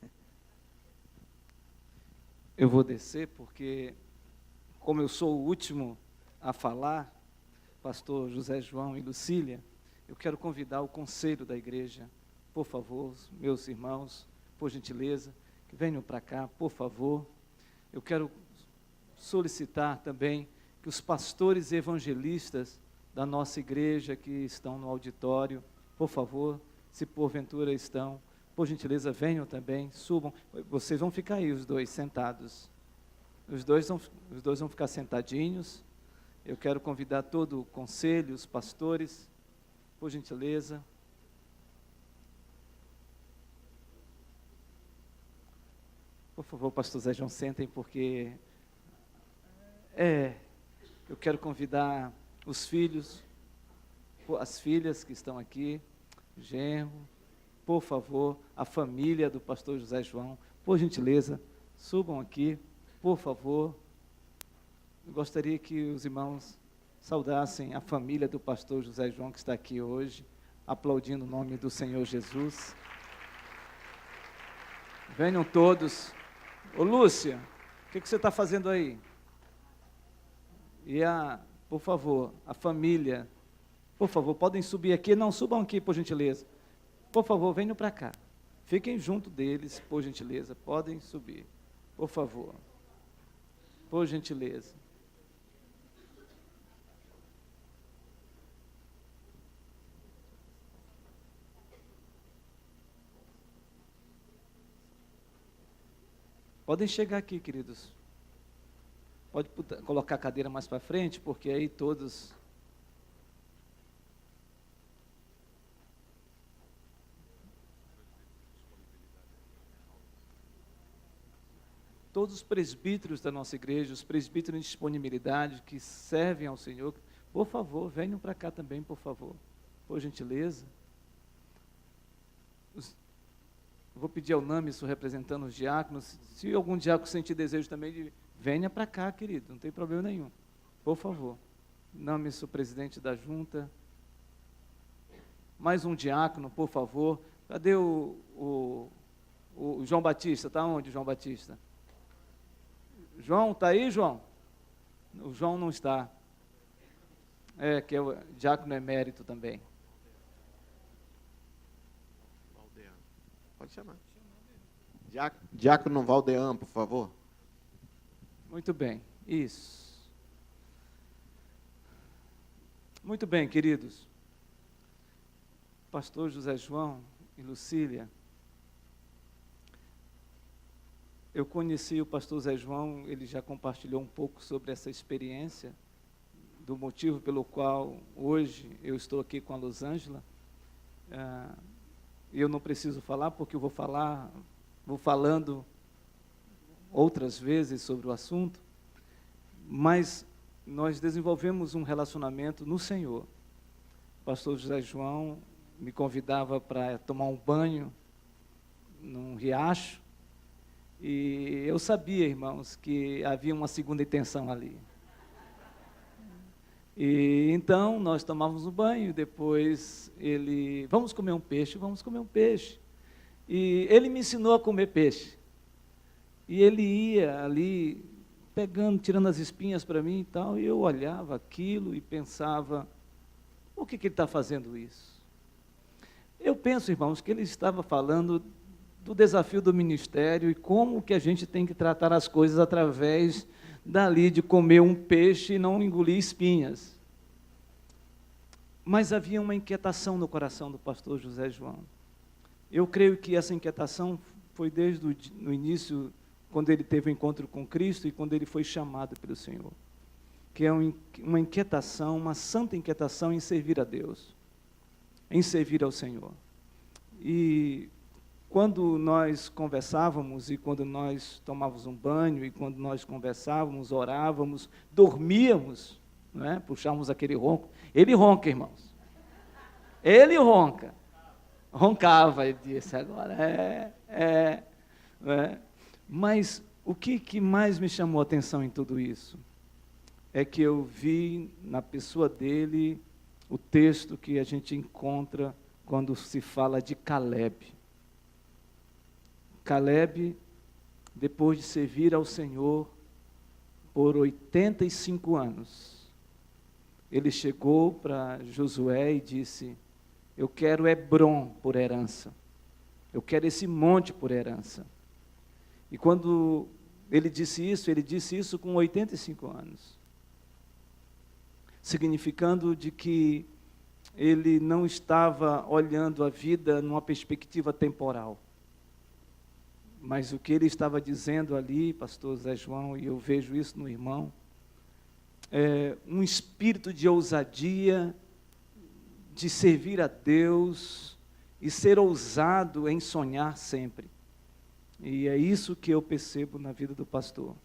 Eu vou descer porque, como eu sou o último a falar, pastor José João e Lucília, eu quero convidar o conselho da igreja, por favor, meus irmãos, por gentileza, que venham para cá, por favor. Eu quero solicitar também que os pastores evangelistas da nossa igreja que estão no auditório, por favor, se porventura estão, por gentileza, venham também, subam. Vocês vão ficar aí, os dois, sentados. Os dois vão ficar sentadinhos. Eu quero convidar todo o conselho, os pastores, por gentileza. Por favor, pastor Zé João, sentem, porque eu quero convidar os filhos, as filhas que estão aqui, genro, por favor, a família do pastor José João, por gentileza, subam aqui, por favor. Eu gostaria que os irmãos saudassem a família do pastor José João, que está aqui hoje, aplaudindo o nome do Senhor Jesus. Venham todos. Ô Lúcia, o que você está fazendo aí? E por favor, a família, por favor, podem subir aqui, não, subam aqui, por gentileza. Por favor, venham para cá. Fiquem junto deles, por gentileza. Podem subir, por favor. Por gentileza. Podem chegar aqui, queridos. Pode colocar a cadeira mais para frente, porque aí todos... Todos os presbíteros da nossa igreja, os presbíteros em disponibilidade, que servem ao Senhor, por favor, venham para cá também, por favor, por gentileza. Vou pedir ao Nâmiso, representando os diáconos, se algum diácono sentir desejo também, venha para cá, querido, não tem problema nenhum, por favor. Nâmiso, presidente da junta. Mais um diácono, por favor. Cadê o João Batista? Está onde, João Batista? João, está aí, João? O João não está. Que é o diácono emérito também. Valdeano. Pode chamar. Diácono Valdeano, por favor. Muito bem, isso. Muito bem, queridos. Pastor José João e Lucília, eu conheci o pastor Zé João, ele já compartilhou um pouco sobre essa experiência, do motivo pelo qual hoje eu estou aqui com a Losângela. Eu não preciso falar, porque eu vou falando outras vezes sobre o assunto, mas nós desenvolvemos um relacionamento no Senhor. O pastor José João me convidava para tomar um banho num riacho, e eu sabia, irmãos, que havia uma segunda intenção ali. E então nós tomávamos um banho, depois ele, vamos comer um peixe, vamos comer um peixe. E ele me ensinou a comer peixe. E ele ia ali pegando, tirando as espinhas para mim e tal, e eu olhava aquilo e pensava, por que ele está fazendo isso? Eu penso, irmãos, que ele estava falando do desafio do ministério e como que a gente tem que tratar as coisas através dali de comer um peixe e não engolir espinhas. Mas havia uma inquietação no coração do pastor José João. Eu creio que essa inquietação foi desde o início, quando ele teve o encontro com Cristo e quando ele foi chamado pelo Senhor. Que é uma inquietação, uma santa inquietação em servir a Deus, em servir ao Senhor. E quando nós conversávamos, e quando nós tomávamos um banho, e quando nós conversávamos, orávamos, dormíamos, né? Puxávamos aquele ronco. Ele ronca, irmãos. Ele ronca. Roncava, ele disse agora, Mas o que mais me chamou a atenção em tudo isso? É que eu vi na pessoa dele o texto que a gente encontra quando se fala de Caleb. Caleb, depois de servir ao Senhor por 85 anos, ele chegou para Josué e disse, eu quero Hebrom por herança, eu quero esse monte por herança. E quando ele disse isso com 85 anos, significando de que ele não estava olhando a vida numa perspectiva temporal. Mas o que ele estava dizendo ali, pastor Zé João, e eu vejo isso no irmão, é um espírito de ousadia, de servir a Deus e ser ousado em sonhar sempre. E é isso que eu percebo na vida do pastor.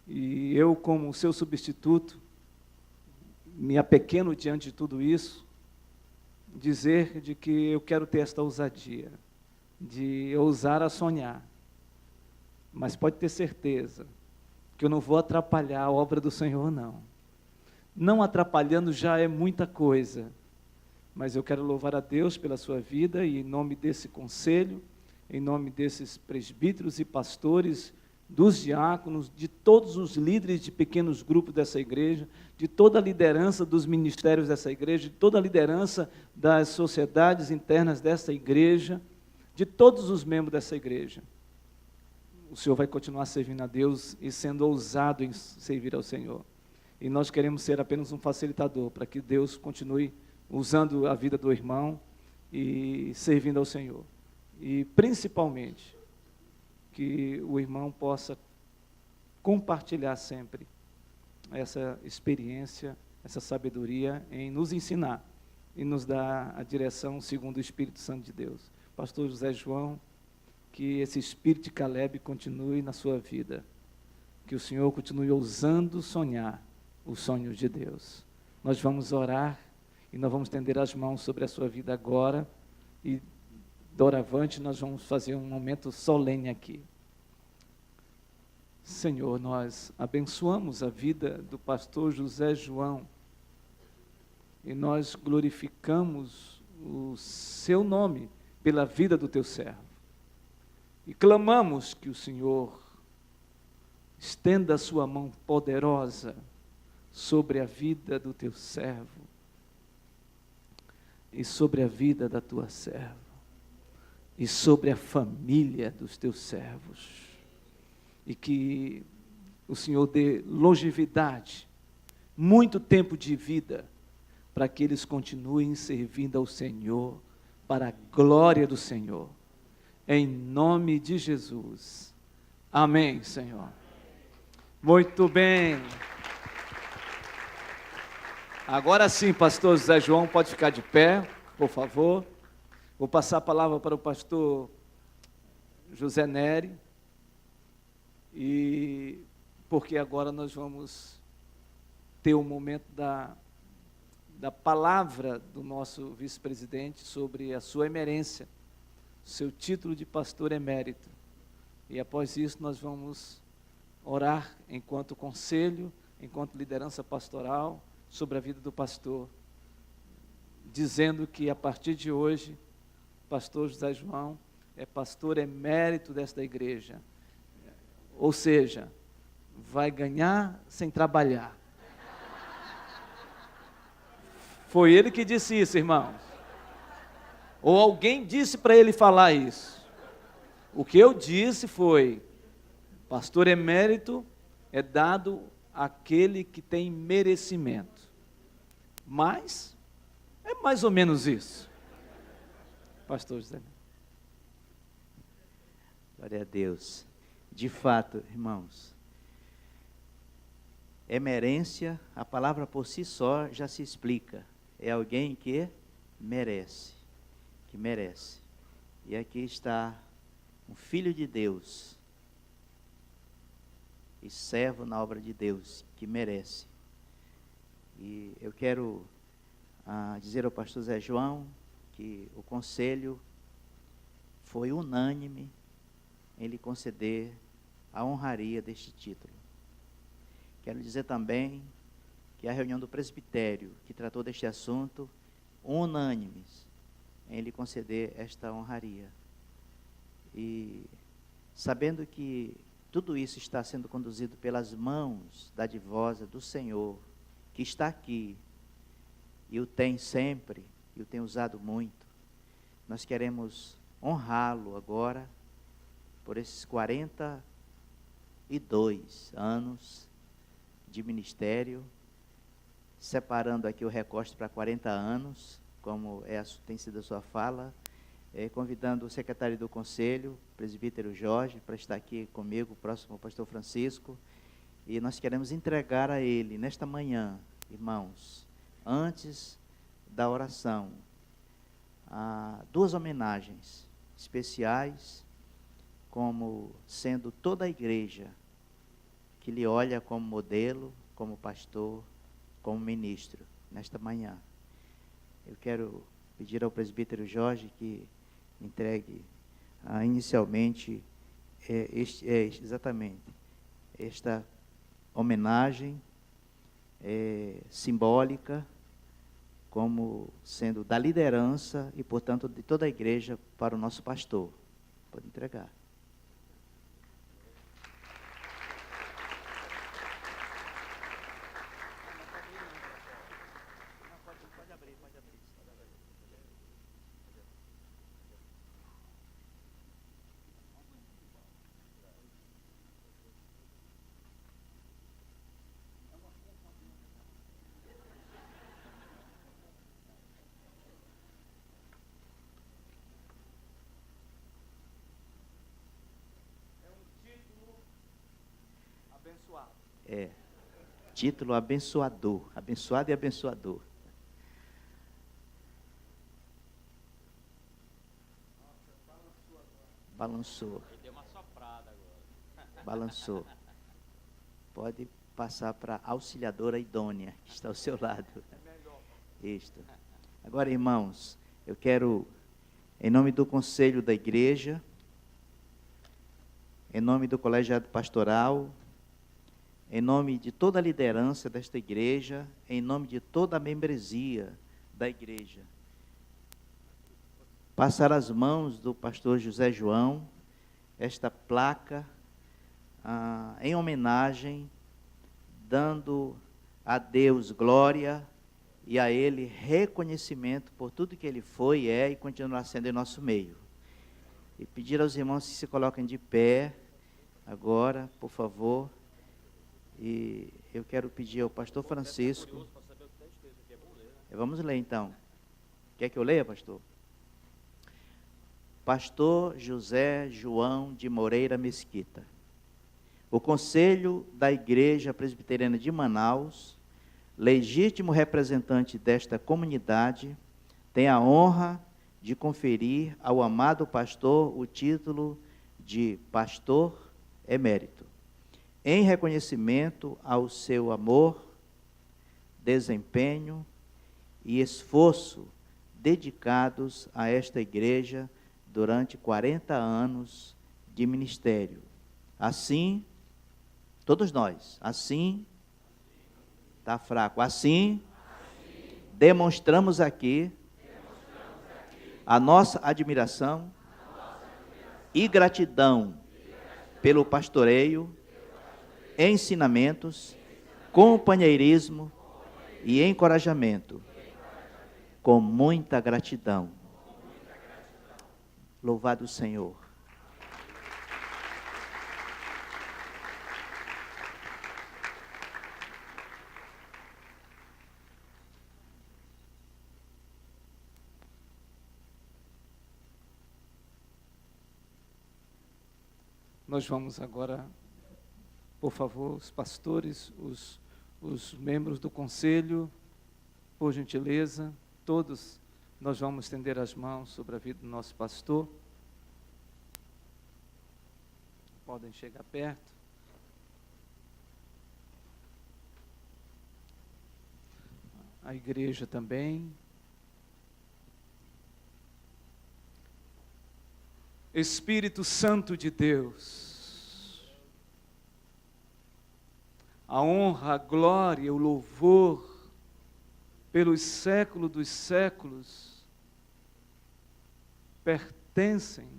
E eu, como seu substituto, me apequeno diante de tudo isso, dizer de que eu quero ter esta ousadia, de ousar a sonhar. Mas pode ter certeza que eu não vou atrapalhar a obra do Senhor, não. Não atrapalhando já é muita coisa, mas eu quero louvar a Deus pela sua vida e em nome desse conselho, em nome desses presbíteros e pastores, dos diáconos, de todos os líderes de pequenos grupos dessa igreja, de toda a liderança dos ministérios dessa igreja, de toda a liderança das sociedades internas dessa igreja, de todos os membros dessa igreja. O Senhor vai continuar servindo a Deus e sendo ousado em servir ao Senhor. E nós queremos ser apenas um facilitador para que Deus continue usando a vida do irmão e servindo ao Senhor. E principalmente que o irmão possa compartilhar sempre essa experiência, essa sabedoria em nos ensinar e nos dar a direção segundo o Espírito Santo de Deus. Pastor José João, que esse espírito de Caleb continue na sua vida, que o Senhor continue ousando sonhar os sonhos de Deus. Nós vamos orar e nós vamos estender as mãos sobre a sua vida agora e doravante nós vamos fazer um momento solene aqui. Senhor, nós abençoamos a vida do pastor José João e nós glorificamos o seu nome pela vida do teu servo. E clamamos que o Senhor estenda a sua mão poderosa sobre a vida do teu servo e sobre a vida da tua serva e sobre a família dos teus servos. E que o Senhor dê longevidade, muito tempo de vida, para que eles continuem servindo ao Senhor, para a glória do Senhor. Em nome de Jesus. Amém, Senhor. Muito bem. Agora sim, pastor José João, pode ficar de pé, por favor. Vou passar a palavra para o pastor José Nery. E porque agora nós vamos ter o momento da palavra do nosso vice-presidente sobre a sua emerência, seu título de pastor emérito. E após isso nós vamos orar enquanto conselho, enquanto liderança pastoral, sobre a vida do pastor, dizendo que a partir de hoje, o pastor José João é pastor emérito desta igreja. Ou seja, vai ganhar sem trabalhar. Foi ele que disse isso, irmãos. Ou alguém disse para ele falar isso. O que eu disse foi: pastor emérito é dado àquele que tem merecimento. Mas é mais ou menos isso. Pastor José. Glória a Deus. De fato, irmãos, emerência, a palavra por si só já se explica. É alguém que merece, que merece. E aqui está um filho de Deus e servo na obra de Deus, que merece. E eu quero dizer ao pastor Zé João que o conselho foi unânime em lhe conceder a honraria deste título. Quero dizer também que a reunião do presbitério, que tratou deste assunto, unânimes em lhe conceder esta honraria. E sabendo que tudo isso está sendo conduzido pelas mãos dadivosa do Senhor, que está aqui, e o tem sempre, e o tem usado muito, nós queremos honrá-lo agora, por esses 42 anos de ministério, separando aqui o recorte para 40 anos, como tem sido a sua fala, convidando o secretário do conselho, presbítero Jorge, para estar aqui comigo, o próximo pastor Francisco, e nós queremos entregar a ele, nesta manhã, irmãos, antes da oração, duas homenagens especiais, como sendo toda a igreja que lhe olha como modelo, como pastor, como ministro, nesta manhã. Eu quero pedir ao presbítero Jorge que entregue inicialmente exatamente esta homenagem simbólica, como sendo da liderança e, portanto, de toda a igreja para o nosso pastor. Pode entregar. Título abençoador, abençoado e abençoador. Balançou. Deu uma soprada agora. Balançou. Pode passar para a auxiliadora idônea, que está ao seu lado. Isto. Agora, irmãos, eu quero, em nome do conselho da igreja, em nome do colegiado pastoral, em nome de toda a liderança desta igreja, em nome de toda a membresia da igreja, passar às mãos do pastor José João esta placa em homenagem, dando a Deus glória e a Ele reconhecimento por tudo que Ele foi, é e continuará sendo em nosso meio. E pedir aos irmãos que se coloquem de pé agora, por favor. E eu quero pedir ao pastor Francisco. Vamos ler então. Quer que eu leia, pastor? Pastor José João de Moreira Mesquita. O Conselho da Igreja Presbiteriana de Manaus, legítimo representante desta comunidade, tem a honra de conferir ao amado pastor o título de pastor emérito, em reconhecimento ao seu amor, desempenho e esforço dedicados a esta igreja durante 40 anos de ministério. Assim, todos nós, assim, está fraco, assim, demonstramos aqui a nossa admiração e gratidão pelo pastoreio, ensinamentos, companheirismo e encorajamento, com muita gratidão. Louvado o Senhor. Nós vamos agora, por favor, os pastores, os membros do conselho, por gentileza, todos, nós vamos estender as mãos sobre a vida do nosso pastor. Podem chegar perto. A igreja também. Espírito Santo de Deus, a honra, a glória, o louvor, pelos séculos dos séculos, pertencem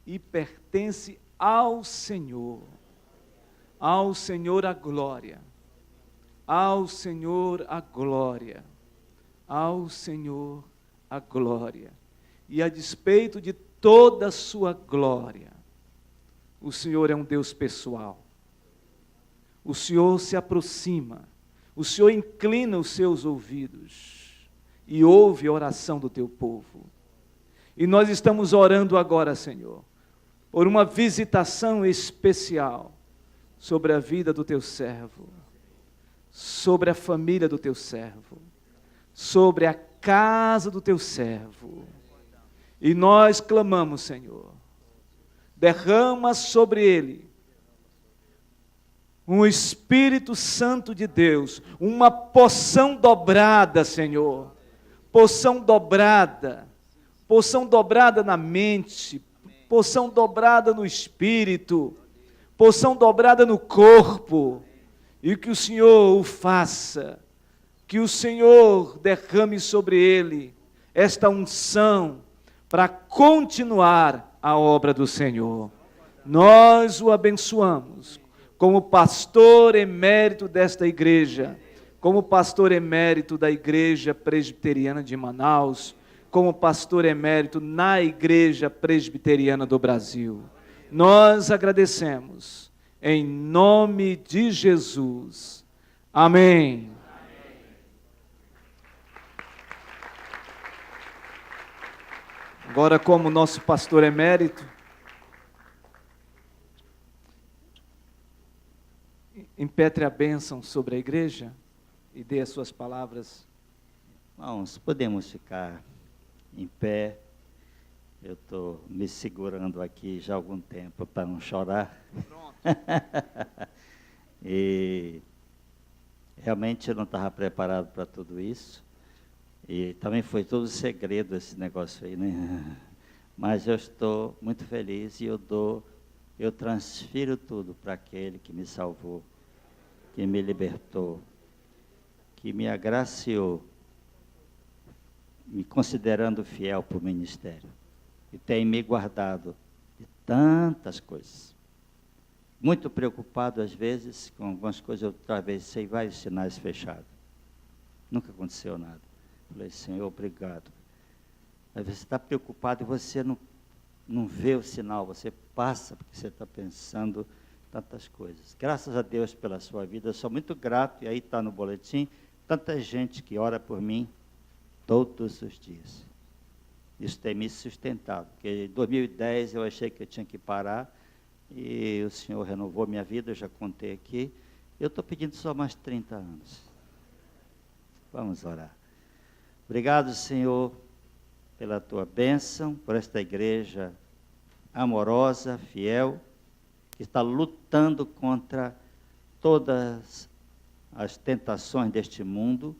e pertence ao Senhor a glória, ao Senhor a glória, ao Senhor a glória. E a despeito de toda a sua glória, o Senhor é um Deus pessoal. O Senhor se aproxima, o Senhor inclina os seus ouvidos e ouve a oração do teu povo. E nós estamos orando agora, Senhor, por uma visitação especial sobre a vida do teu servo, sobre a família do teu servo, sobre a casa do teu servo. E nós clamamos, Senhor, derrama sobre ele um Espírito Santo de Deus, uma porção dobrada, Senhor, porção dobrada na mente, porção dobrada no espírito, porção dobrada no corpo, e que o Senhor o faça, que o Senhor derrame sobre ele esta unção, para continuar a obra do Senhor. Nós o abençoamos como pastor emérito desta igreja, como pastor emérito da Igreja Presbiteriana de Manaus, como pastor emérito na Igreja Presbiteriana do Brasil. Nós agradecemos, em nome de Jesus. Amém. Agora, como nosso pastor emérito, impetre a bênção sobre a igreja e dê as suas palavras. Irmãos, podemos ficar em pé. Eu estou me segurando aqui já há algum tempo para não chorar. Pronto. E realmente eu não estava preparado para tudo isso. E também foi todo segredo esse negócio aí, né? Mas eu estou muito feliz e eu transfiro tudo para aquele que me salvou, que me libertou, que me agraciou, me considerando fiel para o ministério. E tem me guardado de tantas coisas. Muito preocupado, às vezes, com algumas coisas, eu atravessei vários sinais fechados. Nunca aconteceu nada. Falei, Senhor, obrigado. Às vezes você está preocupado e você não vê o sinal, você passa porque você está pensando tantas coisas. Graças a Deus pela sua vida, eu sou muito grato, e aí está no boletim, tanta gente que ora por mim todos os dias. Isso tem me sustentado, porque em 2010 eu achei que eu tinha que parar, e o Senhor renovou minha vida, eu já contei aqui. Eu estou pedindo só mais 30 anos. Vamos orar. Obrigado, Senhor, pela tua bênção, por esta igreja amorosa, fiel, que está lutando contra todas as tentações deste mundo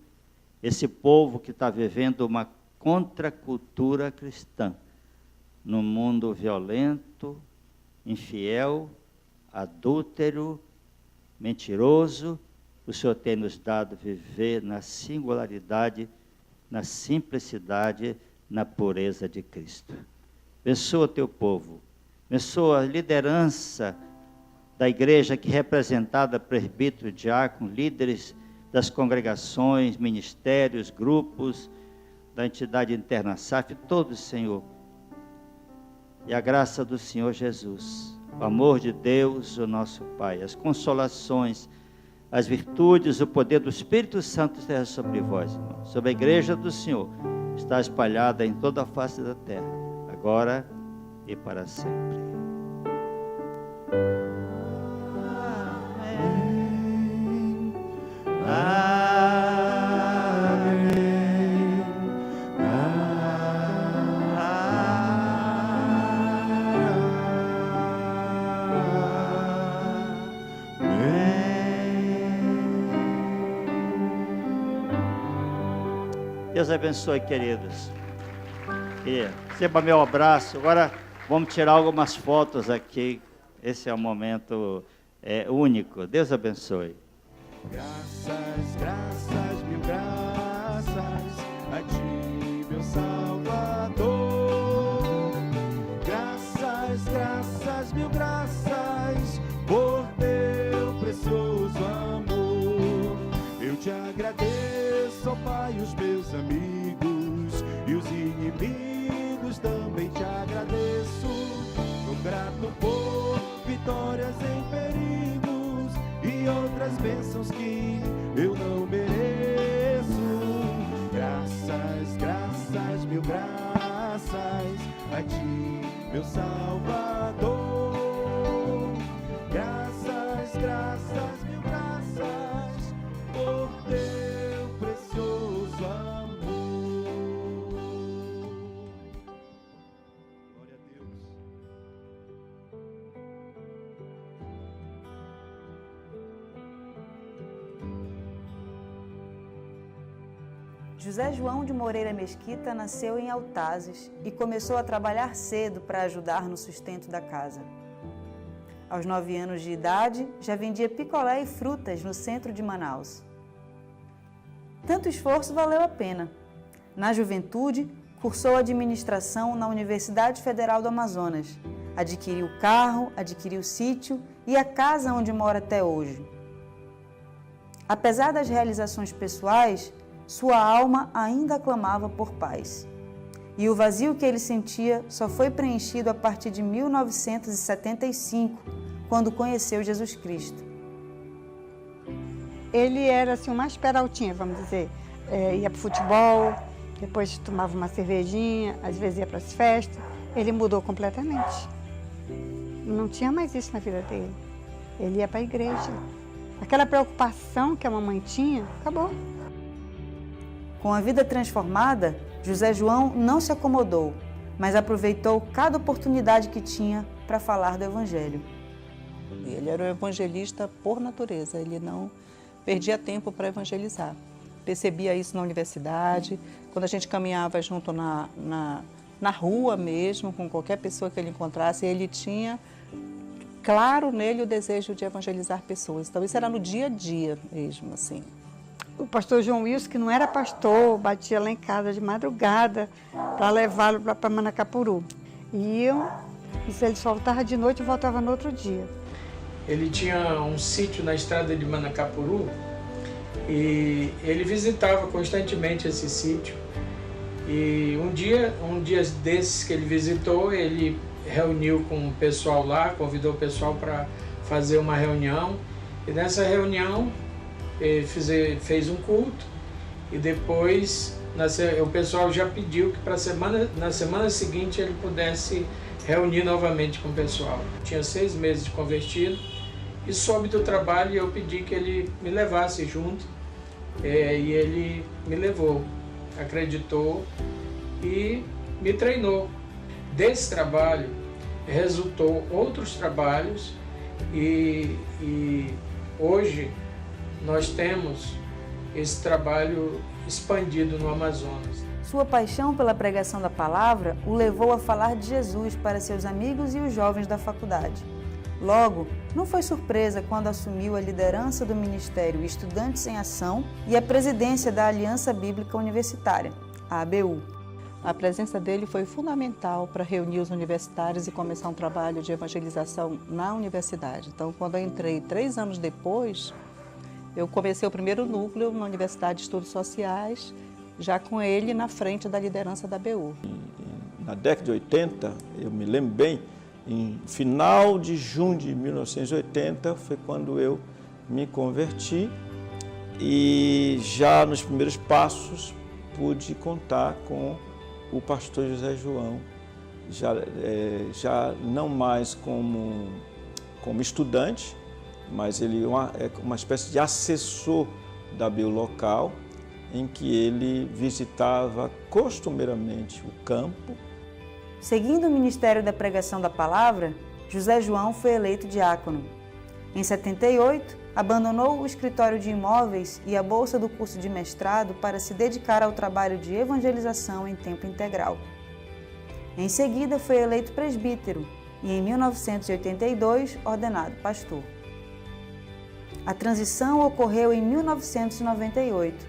esse povo que está vivendo uma contracultura cristã, num mundo violento, infiel, adúltero, mentiroso. O Senhor tem nos dado viver na singularidade, na simplicidade, na pureza de Cristo. Abençoa teu povo, abençoa a liderança da igreja aqui representada, presbítero, diácono, líderes das congregações, ministérios, grupos, da entidade interna SAF, todos, Senhor. E a graça do Senhor Jesus, o amor de Deus, o nosso Pai, as consolações, as virtudes, o poder do Espírito Santo esteja sobre vós, irmãos. Sobre a igreja do Senhor, está espalhada em toda a face da terra, agora e para sempre. Deus abençoe, queridos. Receba meu abraço. Agora vamos tirar algumas fotos aqui. Esse é um momento único. Deus abençoe. Graças, graças, mil graças a ti, meu Salvador. Graças, graças, mil graças por teu precioso amor. Eu te agradeço, ó Pai, os meus amigos e os inimigos também te agradeço. Sou grato por vitórias em perigos e outras bênçãos que eu não mereço. Graças, graças, mil graças a ti, meu Salvador. Graças, graças, mil graças por teu precioso amor. Glória a Deus. José João de Moreira Mesquita nasceu em Altazes e começou a trabalhar cedo para ajudar no sustento da casa. Aos 9 anos de idade, já vendia picolé e frutas no centro de Manaus. Tanto esforço valeu a pena. Na juventude, cursou administração na Universidade Federal do Amazonas. Adquiriu carro, adquiriu sítio e a casa onde mora até hoje. Apesar das realizações pessoais, sua alma ainda clamava por paz. E o vazio que ele sentia só foi preenchido a partir de 1975, quando conheceu Jesus Cristo. Ele era assim, o mais peraltinha, vamos dizer. Ia para o futebol, depois tomava uma cervejinha, às vezes ia para as festas. Ele mudou completamente. Não tinha mais isso na vida dele. Ele ia para a igreja. Aquela preocupação que a mamãe tinha, acabou. Com a vida transformada, José João não se acomodou, mas aproveitou cada oportunidade que tinha para falar do Evangelho. Ele era um evangelista por natureza, ele não perdia tempo para evangelizar. Percebia isso na universidade, quando a gente caminhava junto na rua mesmo, com qualquer pessoa que ele encontrasse, ele tinha claro nele o desejo de evangelizar pessoas. Então isso era no dia a dia mesmo, assim. O pastor João Wilson, que não era pastor, batia lá em casa de madrugada para levá-lo para Manacapuru. E se ele soltava de noite, voltava no outro dia. Ele tinha um sítio na estrada de Manacapuru e ele visitava constantemente esse sítio. E um dia desses que ele visitou, ele reuniu com o pessoal lá, convidou o pessoal para fazer uma reunião. E nessa reunião, ele fez um culto e depois o pessoal já pediu que na semana seguinte ele pudesse reunir novamente com o pessoal. Tinha 6 meses de convertido e soube do trabalho e eu pedi que ele me levasse junto e ele me levou, acreditou e me treinou. Desse trabalho resultou outros trabalhos e hoje nós temos esse trabalho expandido no Amazonas. Sua paixão pela pregação da palavra o levou a falar de Jesus para seus amigos e os jovens da faculdade. Logo, não foi surpresa quando assumiu a liderança do Ministério Estudantes em Ação e a presidência da Aliança Bíblica Universitária, a ABU. A presença dele foi fundamental para reunir os universitários e começar um trabalho de evangelização na universidade. Então, quando eu entrei 3 anos depois, eu comecei o primeiro núcleo na Universidade de Estudos Sociais, já com ele na frente da liderança da ABU. Na década de 80, eu me lembro bem, em final de junho de 1980 foi quando eu me converti e já nos primeiros passos pude contar com o pastor José João, já não mais como estudante, mas ele é uma espécie de assessor da ABU local, em que ele visitava costumeiramente o campo. Seguindo o Ministério da Pregação da Palavra, José João foi eleito diácono. Em 78, abandonou o escritório de imóveis e a bolsa do curso de mestrado para se dedicar ao trabalho de evangelização em tempo integral. Em seguida, foi eleito presbítero e, em 1982, ordenado pastor. A transição ocorreu em 1998,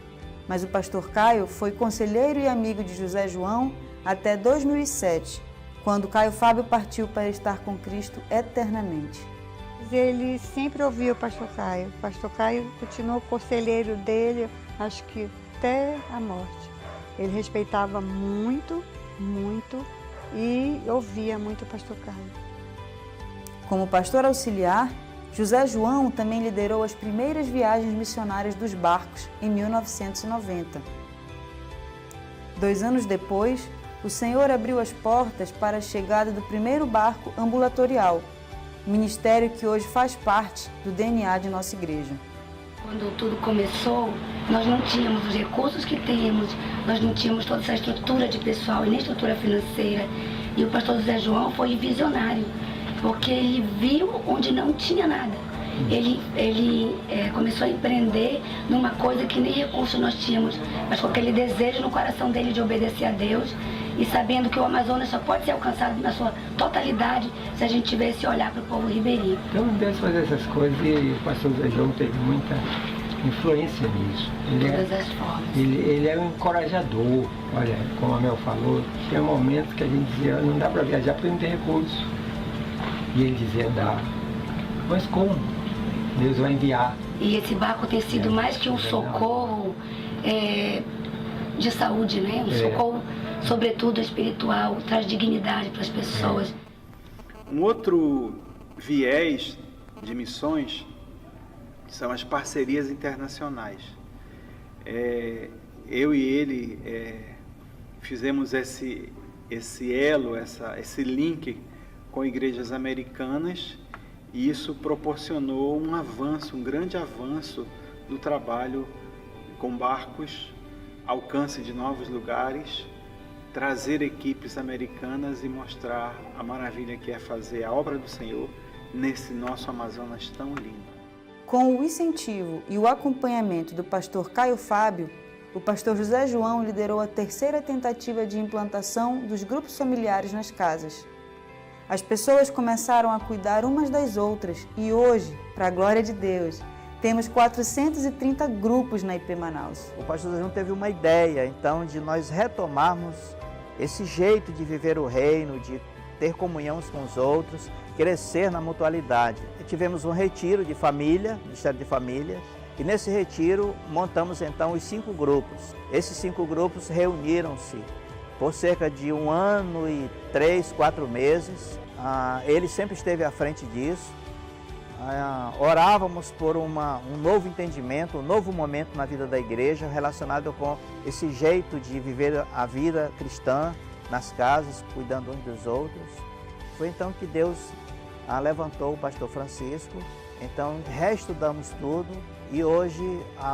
mas o pastor Caio foi conselheiro e amigo de José João até 2007, quando Caio Fábio partiu para estar com Cristo eternamente. Ele sempre ouvia o pastor Caio. O pastor Caio continuou conselheiro dele, acho que até a morte. Ele respeitava muito, muito e ouvia muito o pastor Caio. Como pastor auxiliar, José João também liderou as primeiras viagens missionárias dos barcos em 1990. 2 anos depois, o Senhor abriu as portas para a chegada do primeiro barco ambulatorial, ministério que hoje faz parte do DNA de nossa igreja. Quando tudo começou, nós não tínhamos os recursos que temos, nós não tínhamos toda essa estrutura de pessoal e nem estrutura financeira. E o pastor José João foi visionário, porque ele viu onde não tinha nada. Ele começou a empreender numa coisa que nem recursos nós tínhamos, mas com aquele desejo no coração dele de obedecer a Deus e sabendo que o Amazonas só pode ser alcançado na sua totalidade se a gente tiver esse olhar para o povo ribeirinho. Então Deus faz essas coisas e o pastor José João teve muita influência nisso. Todas as formas. Ele é um encorajador. Olha, como a Mel falou, tinha momentos que a gente dizia, não dá para viajar porque não tem recurso. E ele dizia, dá. Mas como? Deus vai enviar. E esse barco tem sido mais que um socorro de saúde, né? Um socorro, sobretudo espiritual, traz dignidade para as pessoas. Um outro viés de missões são as parcerias internacionais. Eu e ele fizemos esse elo, esse link com igrejas americanas, e isso proporcionou um avanço, um grande avanço do trabalho com barcos, alcance de novos lugares, trazer equipes americanas e mostrar a maravilha que é fazer a obra do Senhor nesse nosso Amazonas tão lindo. Com o incentivo e o acompanhamento do pastor Caio Fábio, o pastor José João liderou a 3ª tentativa de implantação dos grupos familiares nas casas. As pessoas começaram a cuidar umas das outras e hoje, para a glória de Deus, temos 430 grupos na IP Manaus. O pastor José João teve uma ideia, então, de nós retomarmos esse jeito de viver o reino, de ter comunhão uns com os outros, crescer na mutualidade. E tivemos um retiro de família, Ministério de Família, e nesse retiro montamos então os 5 grupos. Esses 5 grupos reuniram-se por cerca de 1 ano e 3, 4 meses. Ele sempre esteve à frente disso. Orávamos por um novo entendimento, um novo momento na vida da igreja relacionado com esse jeito de viver a vida cristã nas casas, cuidando uns dos outros. Foi então que Deus levantou o pastor Francisco, então reestudamos tudo e hoje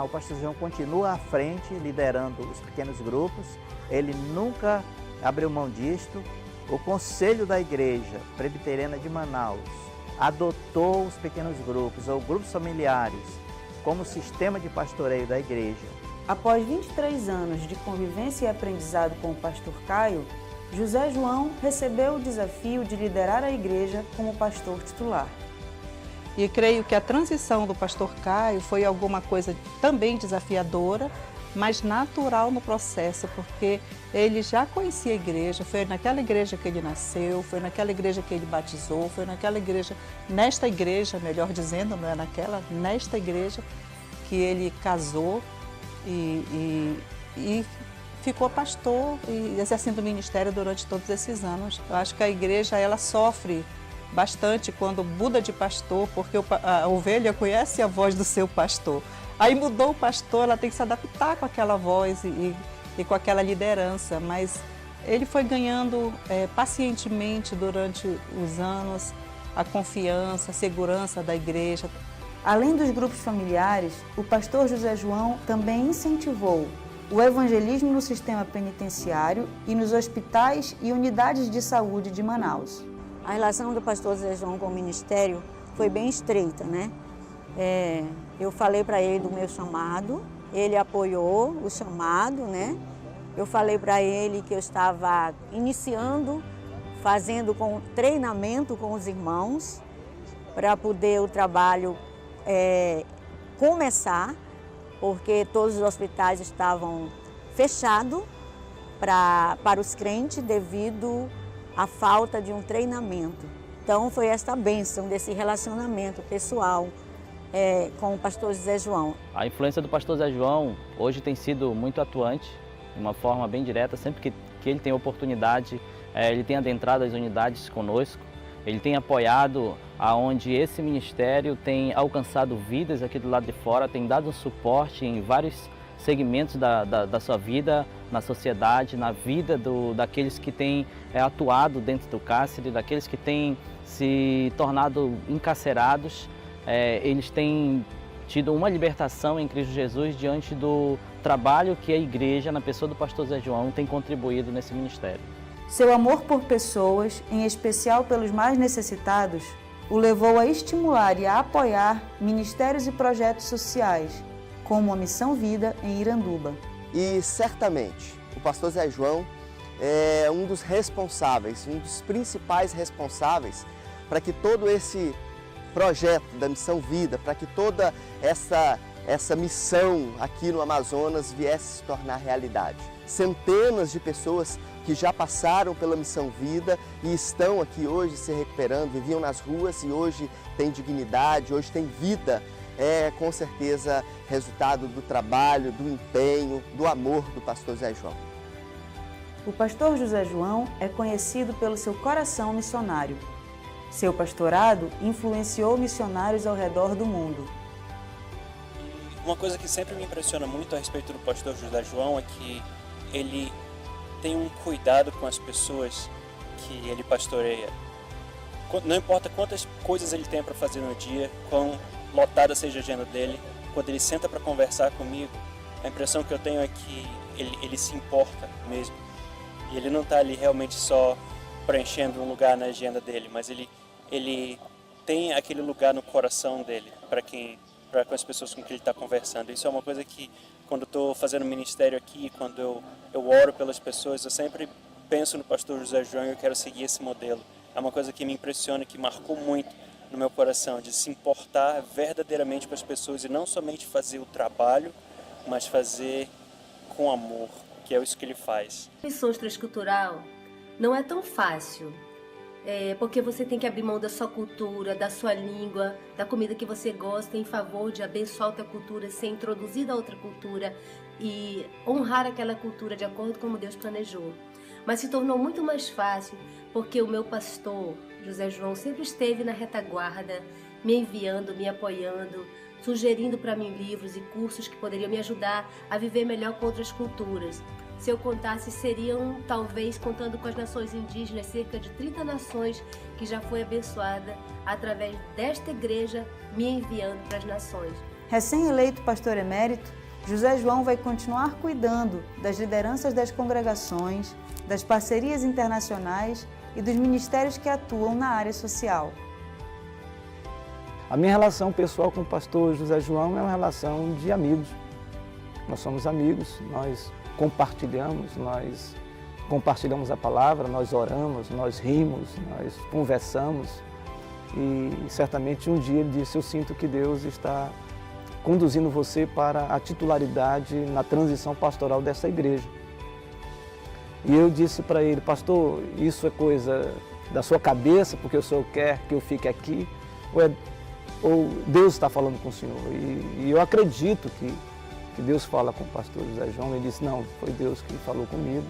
o pastor João continua à frente, liderando os pequenos grupos. Ele nunca abriu mão disto. O Conselho da Igreja Presbiteriana de Manaus adotou os pequenos grupos ou grupos familiares como sistema de pastoreio da igreja. Após 23 anos de convivência e aprendizado com o pastor Caio, José João recebeu o desafio de liderar a igreja como pastor titular. E creio que a transição do pastor Caio foi alguma coisa também desafiadora, mas natural no processo, porque ele já conhecia a igreja, foi naquela igreja que ele nasceu, foi naquela igreja que ele batizou, foi naquela igreja, nesta igreja, melhor dizendo, não é naquela, nesta igreja que ele casou e ficou pastor e exercendo o ministério durante todos esses anos. Eu acho que a igreja, ela sofre bastante quando muda de pastor, porque a ovelha conhece a voz do seu pastor. Aí mudou o pastor, ela tem que se adaptar com aquela voz e com aquela liderança, mas ele foi ganhando pacientemente durante os anos a confiança, a segurança da igreja. Além dos grupos familiares, o pastor José João também incentivou o evangelismo no sistema penitenciário e nos hospitais e unidades de saúde de Manaus. A relação do pastor José João com o ministério foi bem estreita, né? Eu falei para ele do meu chamado, ele apoiou o chamado, né? Eu falei para ele que eu estava iniciando, fazendo treinamento com os irmãos, para poder o trabalho começar, porque todos os hospitais estavam fechados para os crentes devido à falta de um treinamento. Então foi esta bênção desse relacionamento pessoal com o pastor José João. A influência do pastor José João hoje tem sido muito atuante, de uma forma bem direta. Sempre que ele tem oportunidade, ele tem adentrado as unidades conosco, ele tem apoiado aonde esse ministério tem alcançado vidas aqui do lado de fora, tem dado um suporte em vários segmentos da sua vida, na sociedade, na vida daqueles que têm atuado dentro do cárcere, daqueles que têm se tornado encarcerados. Eles têm tido uma libertação em Cristo Jesus diante do trabalho que a igreja, na pessoa do pastor Zé João, tem contribuído nesse ministério. Seu amor por pessoas, em especial pelos mais necessitados, o levou a estimular e a apoiar ministérios e projetos sociais, como a Missão Vida em Iranduba. E certamente o pastor Zé João é um dos responsáveis, um dos principais responsáveis para que todo esse projeto da Missão Vida, para que toda essa missão aqui no Amazonas viesse se tornar realidade. Centenas de pessoas que já passaram pela Missão Vida e estão aqui hoje se recuperando, viviam nas ruas e hoje têm dignidade, hoje têm vida. É com certeza resultado do trabalho, do empenho, do amor do pastor Zé João. O pastor José João é conhecido pelo seu coração missionário. Seu pastorado influenciou missionários ao redor do mundo. Uma coisa que sempre me impressiona muito a respeito do pastor José João é que ele tem um cuidado com as pessoas que ele pastoreia. Não importa quantas coisas ele tem para fazer no dia, quão lotada seja a agenda dele, quando ele senta para conversar comigo, a impressão que eu tenho é que ele se importa mesmo. E ele não está ali realmente só preenchendo um lugar na agenda dele, mas ele tem aquele lugar no coração dele para com as pessoas com quem ele está conversando. Isso é uma coisa que, quando eu estou fazendo ministério aqui, quando eu oro pelas pessoas, eu sempre penso no pastor José João e eu quero seguir esse modelo. É uma coisa que me impressiona, que marcou muito no meu coração, de se importar verdadeiramente com as pessoas e não somente fazer o trabalho, mas fazer com amor, que é isso que ele faz. Missões transcultural não é tão fácil, porque você tem que abrir mão da sua cultura, da sua língua, da comida que você gosta, em favor de abençoar outra cultura, ser introduzida a outra cultura e honrar aquela cultura de acordo com como Deus planejou. Mas se tornou muito mais fácil porque o meu pastor, José João, sempre esteve na retaguarda, me enviando, me apoiando, sugerindo para mim livros e cursos que poderiam me ajudar a viver melhor com outras culturas. Se eu contasse, seriam, talvez, contando com as nações indígenas, cerca de 30 nações que já foi abençoada através desta igreja, me enviando para as nações. Recém-eleito pastor emérito, José João vai continuar cuidando das lideranças das congregações, das parcerias internacionais e dos ministérios que atuam na área social. A minha relação pessoal com o pastor José João é uma relação de amigos. Nós somos amigos, nós compartilhamos a palavra, nós oramos, nós rimos, nós conversamos. E certamente um dia ele disse, eu sinto que Deus está conduzindo você para a titularidade na transição pastoral dessa igreja. E eu disse para ele, pastor, isso é coisa da sua cabeça, porque o senhor quer que eu fique aqui, ou Deus está falando com o senhor? E eu acredito que Deus fala com o pastor José João. Ele disse, não, foi Deus que falou comigo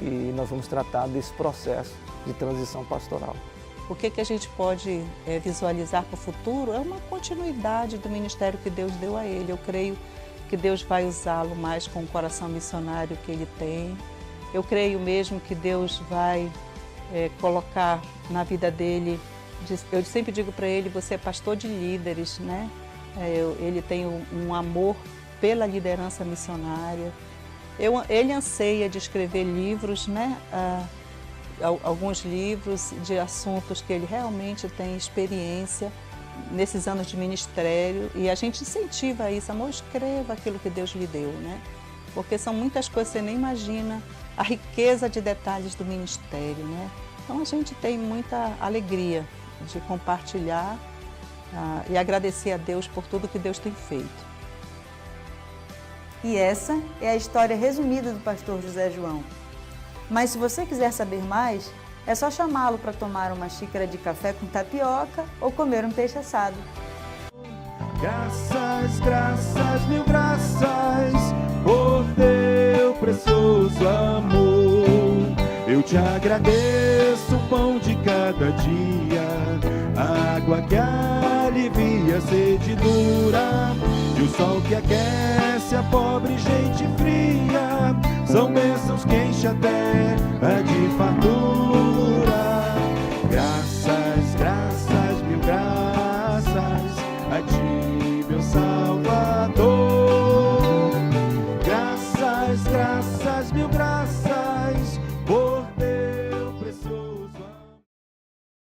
e nós vamos tratar desse processo de transição pastoral. O que a gente pode visualizar para o futuro é uma continuidade do ministério que Deus deu a ele. Eu creio que Deus vai usá-lo mais com o coração missionário que ele tem. Eu creio mesmo que Deus vai colocar na vida dele, eu sempre digo para ele, você é pastor de líderes, né? Ele tem um amor pela liderança missionária. Ele anseia de escrever livros, né? Alguns livros de assuntos que ele realmente tem experiência nesses anos de ministério, e a gente incentiva isso, amor, escreva aquilo que Deus lhe deu, né? Porque são muitas coisas que você nem imagina, a riqueza de detalhes do ministério, né? Então a gente tem muita alegria de compartilhar e agradecer a Deus por tudo que Deus tem feito. E essa é a história resumida do pastor José João. Mas se você quiser saber mais, é só chamá-lo para tomar uma xícara de café com tapioca ou comer um peixe assado. Graças, graças, mil graças, por teu precioso amor. Eu te agradeço o pão de cada dia, a água que alivia a sede dura, e o sol que aquece a pobre gente fria. São bênçãos que enchem a terra de fartura. Graças, graças, mil graças a ti, meu Salvador. Graças, graças, mil graças.